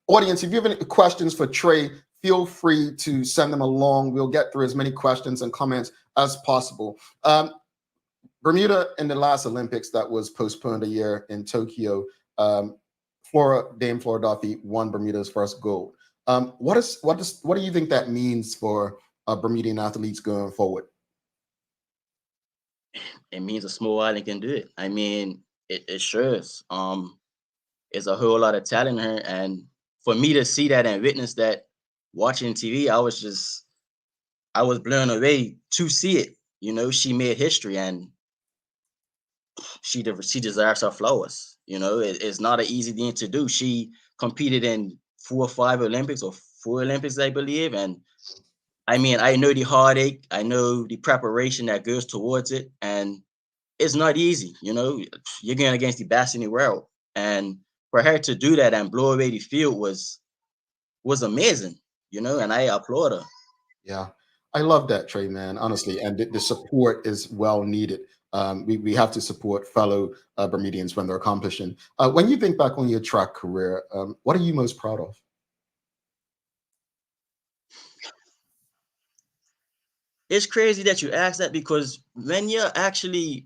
Audience, if you have any questions for Tre, feel free to send them along. We'll get through as many questions and comments as possible. Bermuda in the last Olympics that was postponed a year in Tokyo, Dame Flora Duffy won Bermuda's first gold. What do you think that means for Bermudian athletes going forward? It means a small island can do it. I mean, it sure is. It's a whole lot of talent in her, and for me to see that and witness that watching TV, I was blown away to see it. You know, she made history, and she deserves her flowers. You know, it's not an easy thing to do. She competed in 4 or 5 Olympics, or 4 Olympics, I believe. And I mean, I know the heartache, I know the preparation that goes towards it, and it's not easy. You know, you're going against the best in the world, and for her to do that and blow away the field was amazing. You know, and I applaud her. Yeah, I love that, Tre, man, honestly, and the support is well needed. We have to support fellow Bermudians when they're accomplishing. When you think back on your track career, what are you most proud of? It's crazy that you ask that, because when you're actually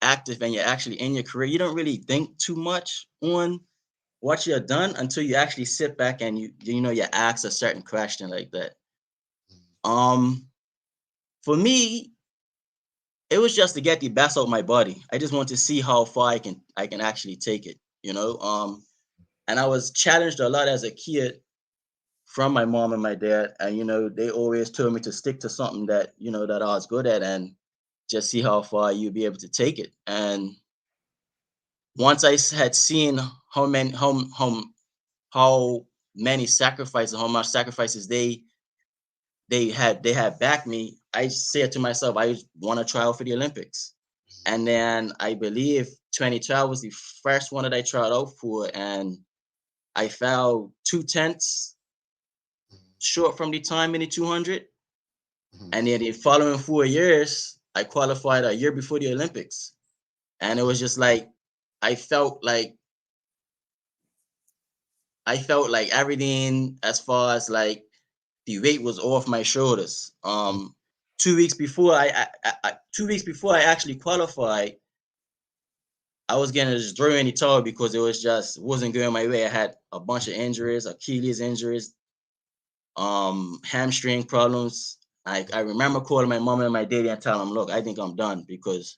active and you're actually in your career, you don't really think too much on what you've done until you actually sit back and you ask a certain question like that. For me, it was just to get the best out of my body. I just want to see how far I can actually take it, you know. And I was challenged a lot as a kid from my mom and my dad, and they always told me to stick to something that that I was good at, and just see how far you'd be able to take it. And once I had seen how many sacrifices, how much sacrifices they had backed me, I said to myself, I want to try out for the Olympics. And then I believe 2012 was the first one that I tried out for, and I fell 2/10 short from the time in the 200. And then the following 4 years, I qualified a year before the Olympics. And it was just like, I felt like everything, as far as like the weight, was off my shoulders. 2 weeks before I 2 weeks before I actually qualified, I was gonna just throw in the towel because it wasn't going my way. I had a bunch of injuries, Achilles injuries, hamstring problems. I remember calling my mom and my daddy and telling them, look, I think I'm done, because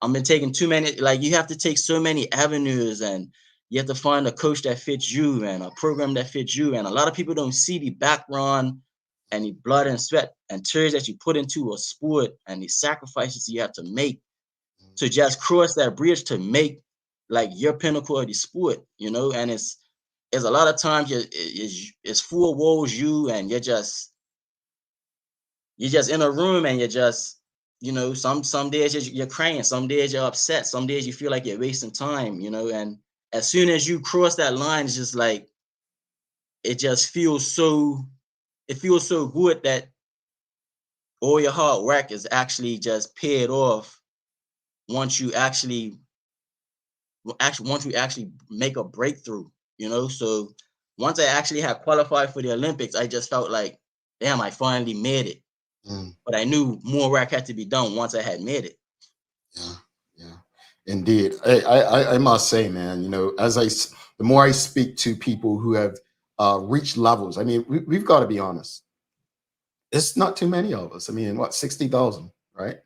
I've been taking too many, you have to take so many avenues, and you have to find a coach that fits you and a program that fits you. And a lot of people don't see the background and the blood and sweat and tears that you put into a sport, and the sacrifices you have to make to just cross that bridge to make your pinnacle of the sport, and it's a lot of times it's 4 walls, and you're just in a room, and you're just, some days you're crying, some days you're upset, some days you feel like you're wasting time, and as soon as you cross that line, it's just like, it feels so good that all your hard work is actually just paid off once you actually make a breakthrough, So once I actually had qualified for the Olympics, I just felt like, damn, I finally made it. But I knew more work had to be done once I had made it. Yeah, indeed. I must say, man, the more I speak to people who have reached levels, I mean, we've got to be honest. It's not too many of us. I mean, what, 60,000, right?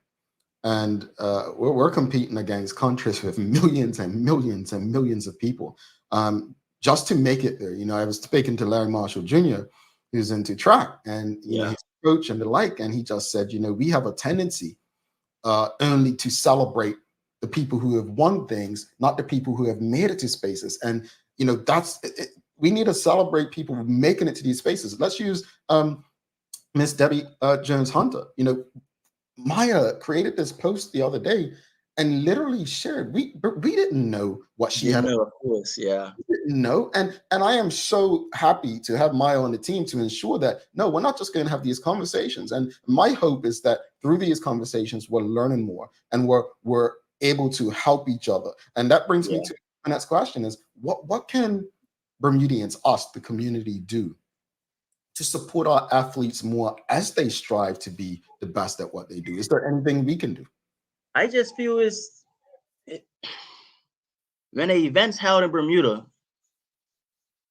And we're competing against countries with millions and millions and millions of people just to make it there. I was speaking to Larry Marshall Jr., who's into track, and his coach and the like, and he just said, we have a tendency only to celebrate the people who have won things, not the people who have made it to spaces. And that's it. We need to celebrate people making it to these spaces. Let's use Miss Debbie Jones Hunter. Maya created this post the other day and literally shared. We didn't know what she had. Of course, yeah. We didn't know, and I am so happy to have Maya on the team to ensure that no, we're not just going to have these conversations. And my hope is that through these conversations, we're learning more, and we're able to help each other. And that brings me to my next question is, what can Bermudians, us, the community, do to support our athletes more as they strive to be the best at what they do? Is there anything we can do? I just feel when an event's held in Bermuda,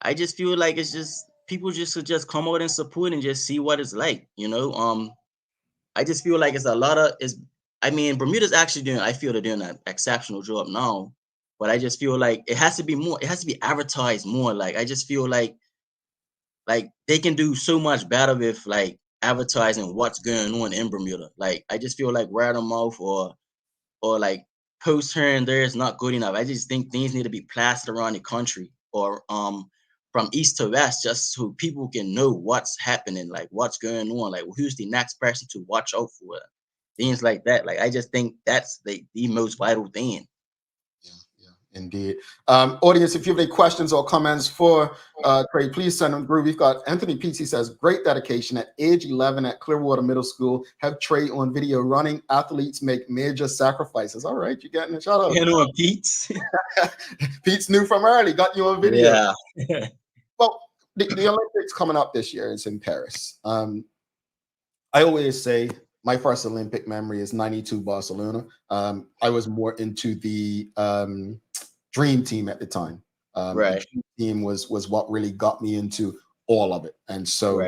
I just feel like it's just people just should just come out and support and just see what it's like, you know. I just feel like it's a lot of is. I mean, Bermuda's actually doing. I feel they're doing an exceptional job now, but I just feel like it has to be more. It has to be advertised more. Like I just feel like they can do so much better with like advertising what's going on in Bermuda. Like I just feel like word of mouth or like post here and there is not good enough. I just think things need to be plastered around the country or from east to west, just so people can know what's happening, like what's going on, like who's the next person to watch out for, things like that. Like I just think that's the most vital thing. Indeed. Audience, if you have any questions or comments for Tre, please send them through. We've got Anthony Pizzi says, great dedication at age 11 at Clearwater Middle School. Have Tre on video running. Athletes make major sacrifices. All right, you're getting a shout out. You know, Pete's. Pete's knew from early, got you on video. Yeah. Well, the Olympics coming up this year is in Paris. I always say my first Olympic memory is 92 Barcelona. I was more into the Dream Team at the time. Right. The Dream Team was what really got me into all of it. And so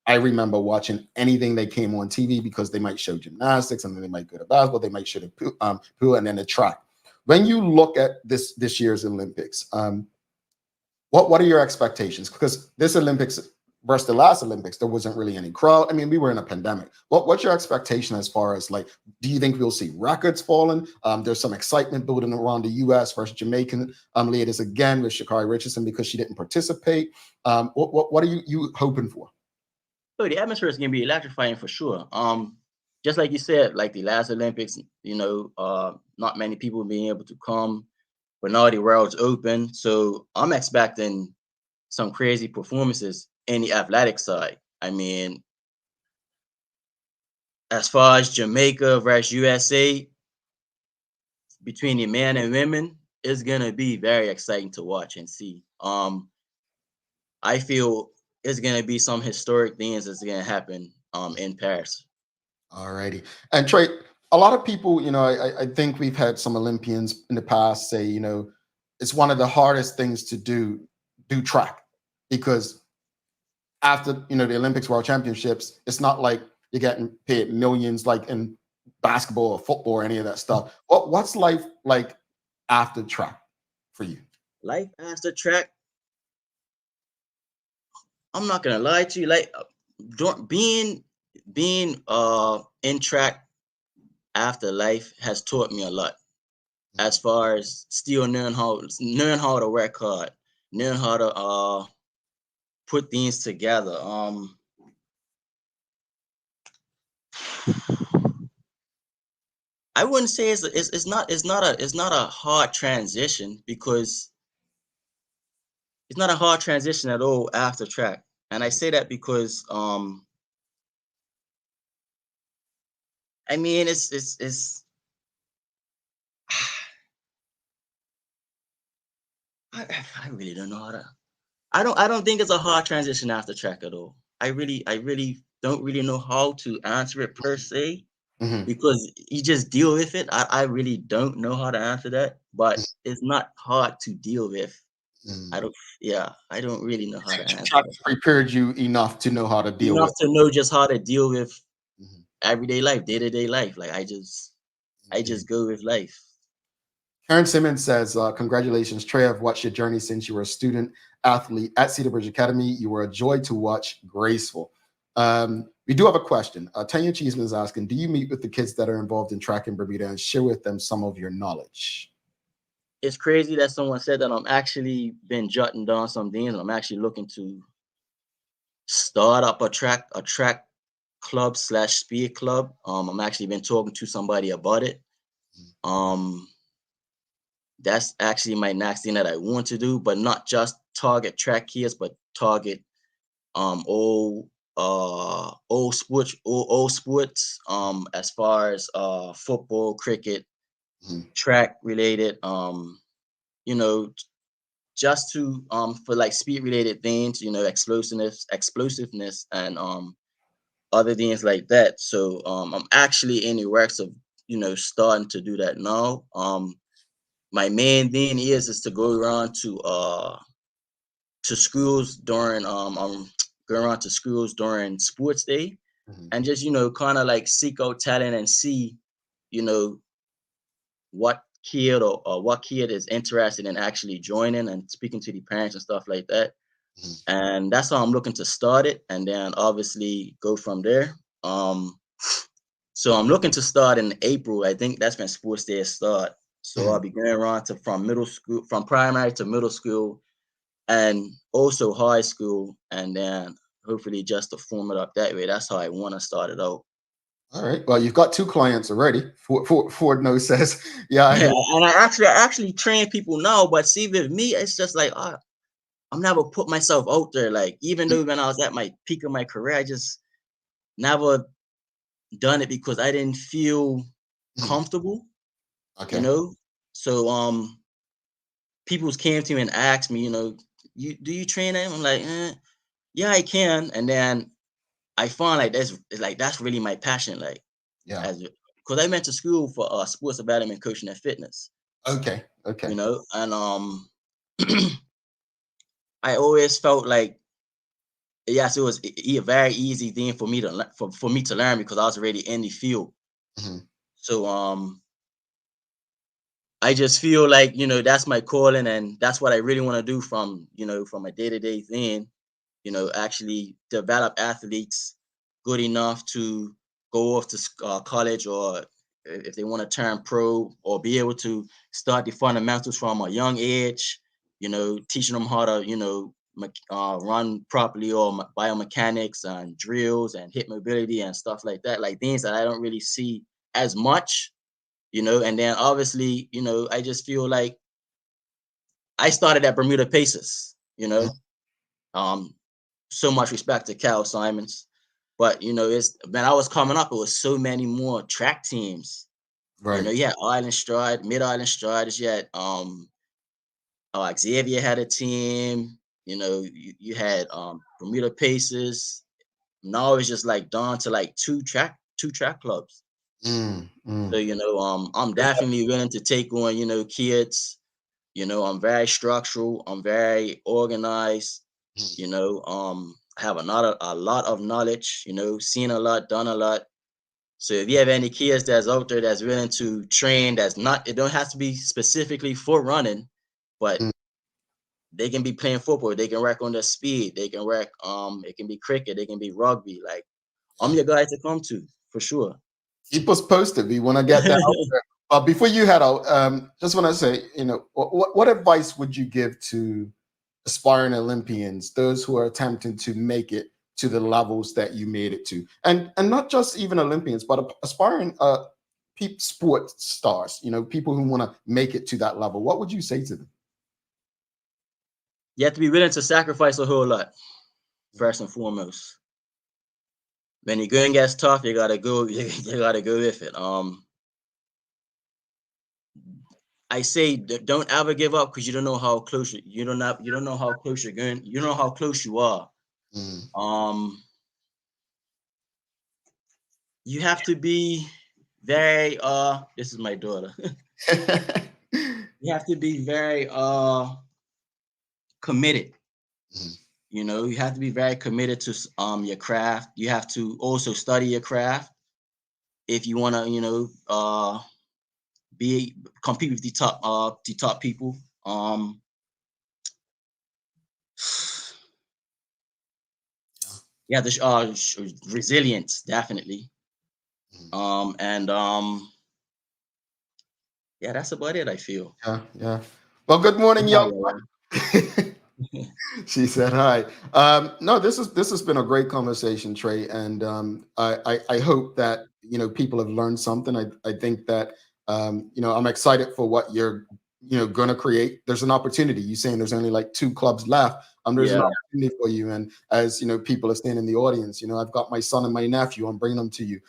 I remember watching anything that came on TV because they might show gymnastics and then they might go to basketball, they might show the pool and then the track. When you look at this year's Olympics, what are your expectations? Because this Olympics versus the last Olympics, there wasn't really any crowd. I mean, we were in a pandemic. What's your expectation as far as like, do you think we'll see records falling? There's some excitement building around the U.S. versus Jamaican ladies again with Sha'Carri Richardson because she didn't participate. What are you hoping for? So the atmosphere is going to be electrifying for sure. Just like you said, like the last Olympics, you know, not many people being able to come, but now the world's open. So I'm expecting some crazy performances in the athletic side. I mean, as far as Jamaica versus USA, between the men and women, it's gonna be very exciting to watch and see. I feel it's gonna be some historic things that's gonna happen in Paris. All righty. And Tre, a lot of people, you know, I think we've had some Olympians in the past say, you know, it's one of the hardest things to do track because after, you know, the Olympics, World Championships, it's not like you're getting paid millions like in basketball or football or any of that stuff. What's life like after track for you? Life after track, I'm not gonna lie to you, like being in track after life has taught me a lot as far as still knowing how to work hard, knowing how to put things together. I wouldn't say it's not a hard transition because it's not a hard transition at all after track. And I say that because I mean it's I really don't know how to I don't think it's a hard transition after track at all. I really don't really know how to answer it per se because you just deal with it. I really don't know how to answer that, but it's not hard to deal with. I don't really know how to answer Track that. prepared you enough to know how to deal Enough with to know just how to deal with everyday life, day-to-day life. Like I just go with life. Karen Simmons says, congratulations, Tre. I've watched your journey since you were a student athlete at Cedar Bridge Academy. You were a joy to watch, graceful. We do have a question. Tanya Cheeseman is asking, do you meet with the kids that are involved in track in Bermuda and share with them some of your knowledge? It's crazy that someone said that. I'm actually been jotting down some things and I'm actually looking to start up a track club / speed club. I'm actually been talking to somebody about it. That's actually my next thing that I want to do, but not just target track kids, but target all sports as far as football, cricket, track related. you know, just to for like speed related things, you know, explosiveness, and other things like that. So I'm actually in the works of, you know, starting to do that now. My main thing is to go around to schools during going around to schools during sports day, and just, you know, kind of like seek out talent and see, you know, what kid or what kid is interested in actually joining and speaking to the parents and stuff like that. And that's how I'm looking to start it, and then obviously go from there. So I'm looking to start in April. I think that's when sports day start. So I'll be going around to from middle school, from primary to middle school, and also high school, and then hopefully just to form it up that way. That's how I want to start it out. All right. Well, you've got 2 clients already. Ford No says, yeah. And I actually train people now, but see, with me, it's just like I'm never put myself out there. Like, even though when I was at my peak of my career, I just never done it because I didn't feel comfortable. Okay. You know, so people came to me and asked me, you know, do you train them? I'm like, yeah, I can. And then I found like that's really my passion. Like, Yeah. Because I went to school for sports development, coaching, and fitness. Okay. You know, and I always felt like, yes, it was a very easy thing for me to for me to learn because I was already in the field. So I just feel like, you know, that's my calling, and that's what I really want to do from, you know, from a day-to-day thing, you know, actually develop athletes good enough to go off to college, or if they want to turn pro, or be able to start the fundamentals from a young age, you know, teaching them how to, you know, run properly, or biomechanics and drills and hip mobility and stuff like that, like things that I don't really see as much, you know. And then obviously, you know, I just feel like I started at Bermuda Pacers, you know. So much respect to Cal Simons, but you know, it's when I was coming up, it was so many more track teams. Right. You know, you had Island Stride, Mid Island Striders, you had Xavier had a team, you know, you had Bermuda Pacers. Now it's just like down to like two track clubs. So, you know, I'm definitely willing to take on, you know, kids. You know, I'm very structural, I'm very organized, you know, I have a lot of knowledge, you know, seen a lot, done a lot. So if you have any kids that's out there that's willing to train, it don't have to be specifically for running, but they can be playing football, they can work on their speed, they can work, it can be cricket, it can be rugby. Like, I'm your guy to come to for sure. Keep us posted. We want to get that out there. But before you head out, just want to say, you know, what advice would you give to aspiring Olympians, those who are attempting to make it to the levels that you made it to, and not just even Olympians, but aspiring sports stars, you know, people who want to make it to that level? What would you say to them? You have to be willing to sacrifice a whole lot, first and foremost. When the going gets tough, you gotta go. You gotta go with it. I say don't ever give up, because you don't know how close you don't know how close you're going. You don't know how close you are. You have to be very this is my daughter. You have to be very committed. You know, you have to be very committed to your craft. You have to also study your craft if you want to, you know, compete with the top people. Yeah, the resilience, definitely. And yeah, that's about it, I feel. Yeah. Well, good morning, young. She said hi. No, this has been a great conversation, Trey, and I hope that, you know, people have learned something. I think that you know, I'm excited for what you're going to create, there's an opportunity. You're saying there's only like 2 clubs left. There's an opportunity for you. And as people are staying in the audience, I've got my son and my nephew. I'm bringing them to you.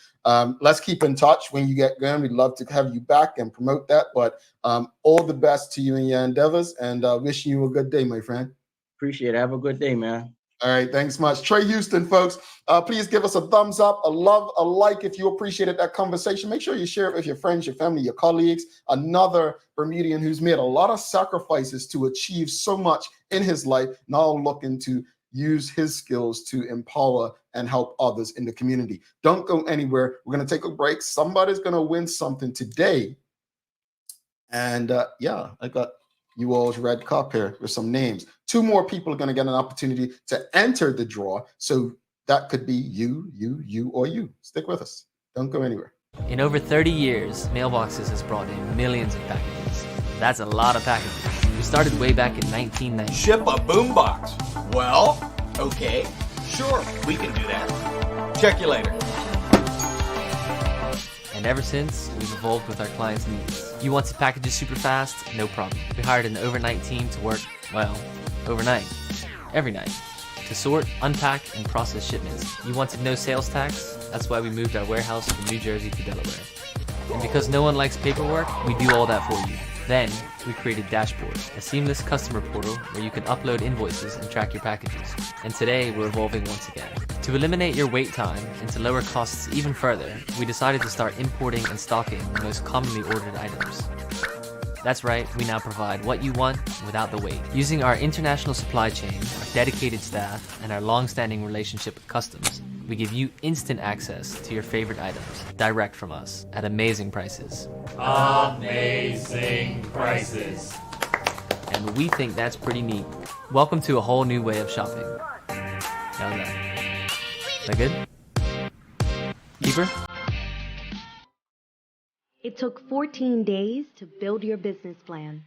Let's keep in touch when you get going. We'd love to have you back and promote that. But all the best to you in your endeavors, and wishing you a good day, my friend. Appreciate it. Have a good day, man. All right, thanks much. Tre Houston, folks. Please give us a thumbs up, a love, a like if you appreciated that conversation. Make sure you share it with your friends, your family, your colleagues. Another Bermudian who's made a lot of sacrifices to achieve so much in his life, now looking to use his skills to empower and help others in the community. Don't go anywhere. We're going to take a break. Somebody's going to win something today. And I got you all's red cup here with some names. 2 more people are going to get an opportunity to enter the draw. So that could be you, or you. Stick with us. Don't go anywhere. In over 30 years, Mailboxes has brought in millions of packages. That's a lot of packages. We started way back in 1990. Ship a boombox. Well, okay, sure, we can do that. Check you later. And ever since, we've evolved with our clients' needs. You want some packages super fast? No problem. We hired an overnight team to work, well, overnight. Every night. To sort, unpack, and process shipments. You wanted no sales tax? That's why we moved our warehouse from New Jersey to Delaware. And because no one likes paperwork, we do all that for you. Then, we created Dashboard, a seamless customer portal where you can upload invoices and track your packages. And today, we're evolving once again. To eliminate your wait time and to lower costs even further, we decided to start importing and stocking the most commonly ordered items. That's right, we now provide what you want without the wait. Using our international supply chain, our dedicated staff, and our long-standing relationship with customs, we give you instant access to your favorite items, direct from us, at amazing prices. Amazing prices. And we think that's pretty neat. Welcome to a whole new way of shopping. How's that? Is that good? Keeper? It took 14 days to build your business plan.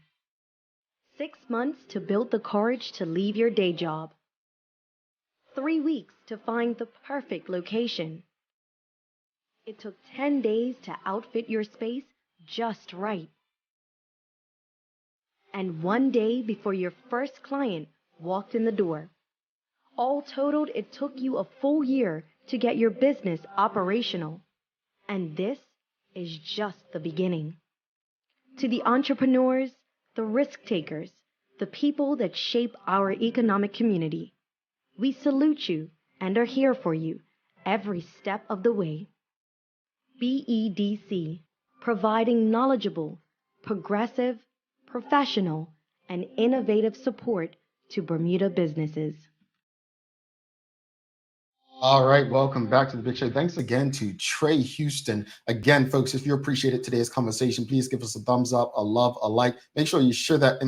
6 months to build the courage to leave your day job. 3 weeks to find the perfect location. It took 10 days to outfit your space just right. And 1 day before your first client walked in the door. All totaled, it took you a full year to get your business operational. And this is just the beginning. To the entrepreneurs, the risk takers, the people that shape our economic community, we salute you and are here for you every step of the way. BEDC, providing knowledgeable, progressive, professional, and innovative support to Bermuda businesses. All right, welcome back to the Big Show. Thanks again to Tre Houston. Again, folks, if you appreciated today's conversation, please give us a thumbs up, a love, a like. Make sure you share that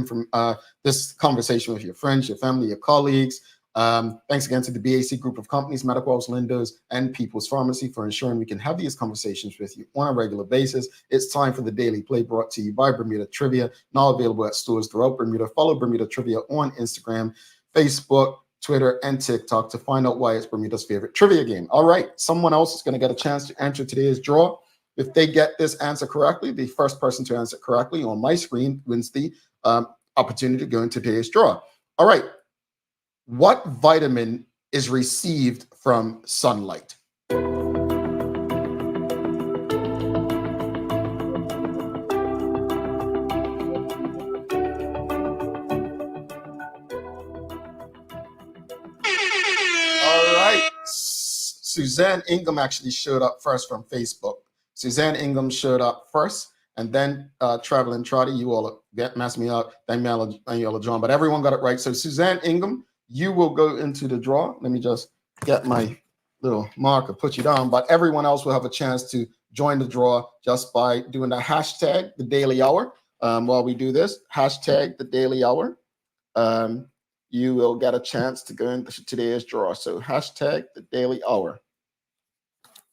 this conversation with your friends, your family, your colleagues. Thanks again to the BAC group of companies, Medical House Lindos, and People's Pharmacy for ensuring we can have these conversations with you on a regular basis. It's time for the Daily Play, brought to you by Bermuda Trivia, now available at stores throughout Bermuda. Follow Bermuda Trivia on Instagram, Facebook, Twitter, and TikTok to find out why it's Bermuda's favorite trivia game. All right, someone else is going to get a chance to enter today's draw. If they get this answer correctly, the first person to answer correctly on my screen wins the opportunity to go into today's draw. All right, what vitamin is received from sunlight? Suzanne Ingham actually showed up first from Facebook. Suzanne Ingham showed up first, and then Traveling Trotty, you all messed me up, then Manuela John, but everyone got it right. So Suzanne Ingham, you will go into the draw. Let me just get my little marker, put you down, but everyone else will have a chance to join the draw just by doing the hashtag, the Daily Hour. While we do this, hashtag the Daily Hour. You will get a chance to go into today's draw. So hashtag the Daily Hour.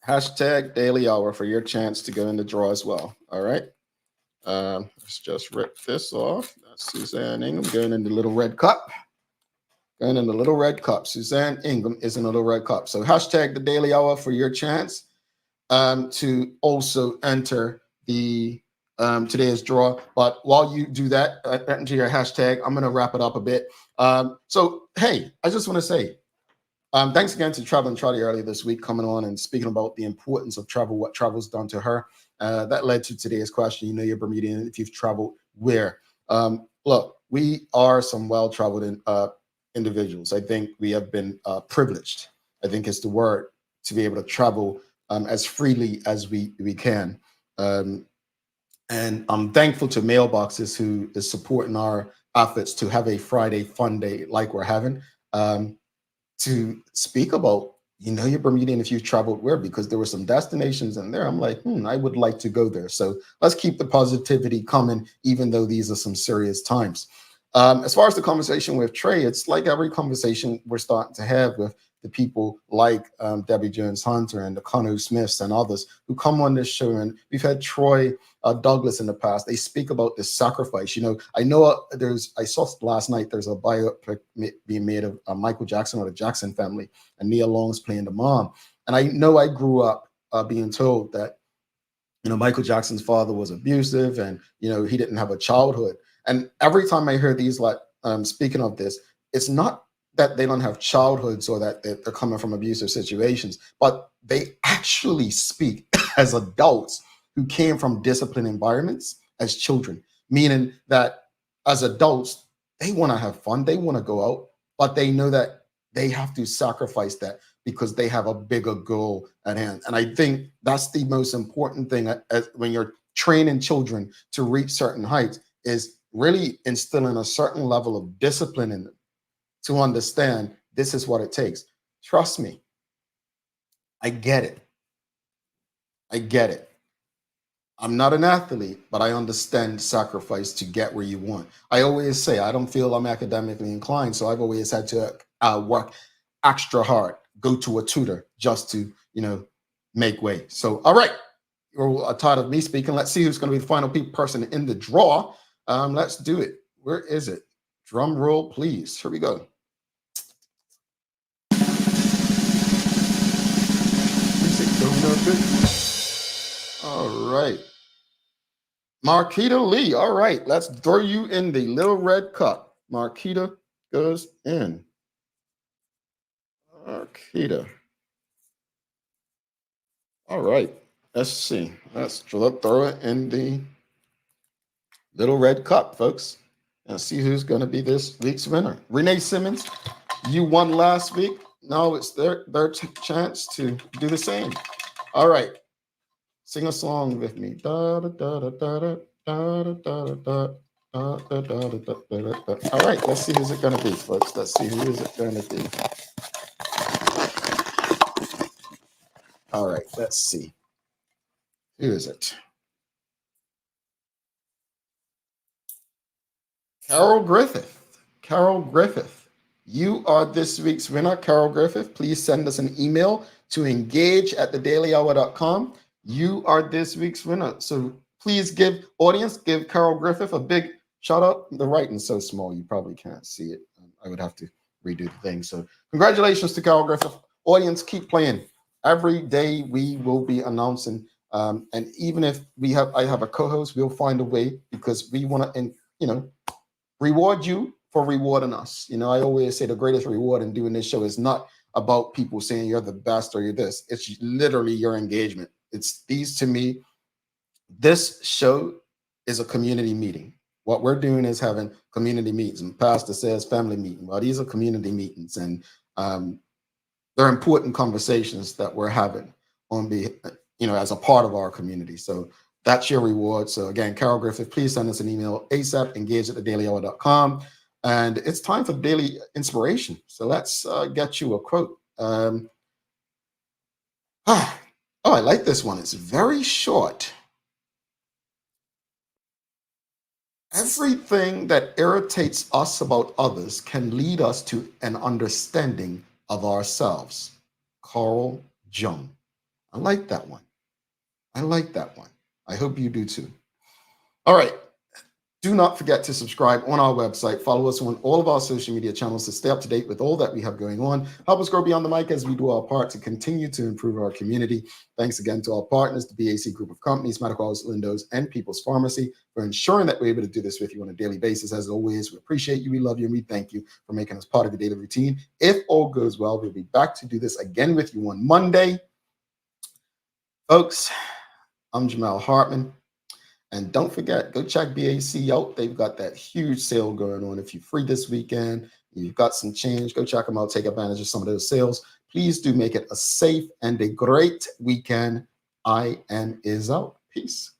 Hashtag Daily Hour for your chance to go in the draw as well. All right. Let's just rip this off. That's Suzanne Ingham going in the little red cup. Going in the little red cup. Suzanne Ingham is in the little red cup. So hashtag the Daily Hour for your chance to also enter the today's draw. But while you do that, enter your hashtag. I'm going to wrap it up a bit. So, hey, I just want to say, thanks again to Travel and Charlie earlier this week, coming on and speaking about the importance of travel, what travel's done to her. That led to today's question. You know, you're Bermudian. If you've traveled, where? Look, we are some well-traveled individuals. I think we have been privileged, I think is the word, to be able to travel as freely as we can. And I'm thankful to Mailboxes, who is supporting our efforts to have a Friday fun day like we're having, to speak about, you know, you're Bermudian if you've traveled where, because there were some destinations in there. I'm like, I would like to go there. So let's keep the positivity coming, even though these are some serious times. As far as the conversation with Trey, it's like every conversation we're starting to have with the people like Debbie Jones Hunter and the Connor Smiths and others who come on this show. And we've had Troy Douglas in the past. They speak about this sacrifice. You know I saw last night there's a biopic being made of Michael Jackson or the Jackson family, and Nia Long's playing the mom. And I know I grew up being told that, you know, Michael Jackson's father was abusive and, you know, he didn't have a childhood. And every time I hear these, like, speaking of this, it's not that they don't have childhoods or that they're coming from abusive situations, but they actually speak as adults who came from disciplined environments as children, meaning that as adults, they want to have fun, they want to go out, but they know that they have to sacrifice that because they have a bigger goal at hand. And I think that's the most important thing when you're training children to reach certain heights, is really instilling a certain level of discipline in them to understand this is what it takes. Trust me, I get it. I get it. I'm not an athlete, but I understand sacrifice to get where you want. I always say I don't feel I'm academically inclined, so I've always had to work extra hard, go to a tutor just to, you know, make way. So, all right, you're tired of me speaking. Let's see who's going to be the final person in the draw. Let's do it. Where is it? Drum roll, please. Here we go. All right. Marquita Lee. All right. Let's throw you in the little red cup. Marquita goes in. Marquita. All right. Let's see. Let's throw it in the little red cup, folks. And see who's going to be this week's winner. Renee Simmons, you won last week. Now it's their chance to do the same. All right. Sing a song with me. Da, da, da, da, da, da, da, da, da, da, da, da, da, da. All right, let's see who's it going to be, folks. Let's see who is it going to be. All right, let's see. Who is it? Carol Griffith. Carol Griffith. You are this week's winner, Carol Griffith. Please send us an email to engage@thedailyhour.com. You are this week's winner. So please give Carol Griffith a big shout out. The writing's so small, you probably can't see it. I would have to redo the thing. So congratulations to Carol Griffith. Audience, keep playing. Every day we will be announcing. And even if I have a co-host, we'll find a way, because we want to, reward you for rewarding us. You know, I always say the greatest reward in doing this show is not about people saying you're the best or you're this. It's literally your engagement. It's these, to me, this show is a community meeting. What we're doing is having community meetings. And Pastor says family meeting. Well, these are community meetings, and they're important conversations that we're having as a part of our community. So that's your reward. So again, Carol Griffith, please send us an email ASAP, engage@thedailyhour.com. And it's time for daily inspiration. So let's get you a quote. I like this one. It's very short. Everything that irritates us about others can lead us to an understanding of ourselves. Carl Jung. I like that one. I hope you do too. All right. Do not forget to subscribe on our website. Follow us on all of our social media channels to stay up to date with all that we have going on. Help us grow beyond the mic as we do our part to continue to improve our community. Thanks again to our partners, the BAC Group of Companies, Medical House Lindos, and People's Pharmacy, for ensuring that we're able to do this with you on a daily basis. As always, we appreciate you, we love you, and we thank you for making us part of your daily routine. If all goes well, we'll be back to do this again with you on Monday. Folks, I'm Jamal Hartman. And don't forget, go check BAC out. They've got that huge sale going on. If you're free this weekend, you've got some change, go check them out. Take advantage of some of those sales. Please do make it a safe and a great weekend. IN is out. Peace.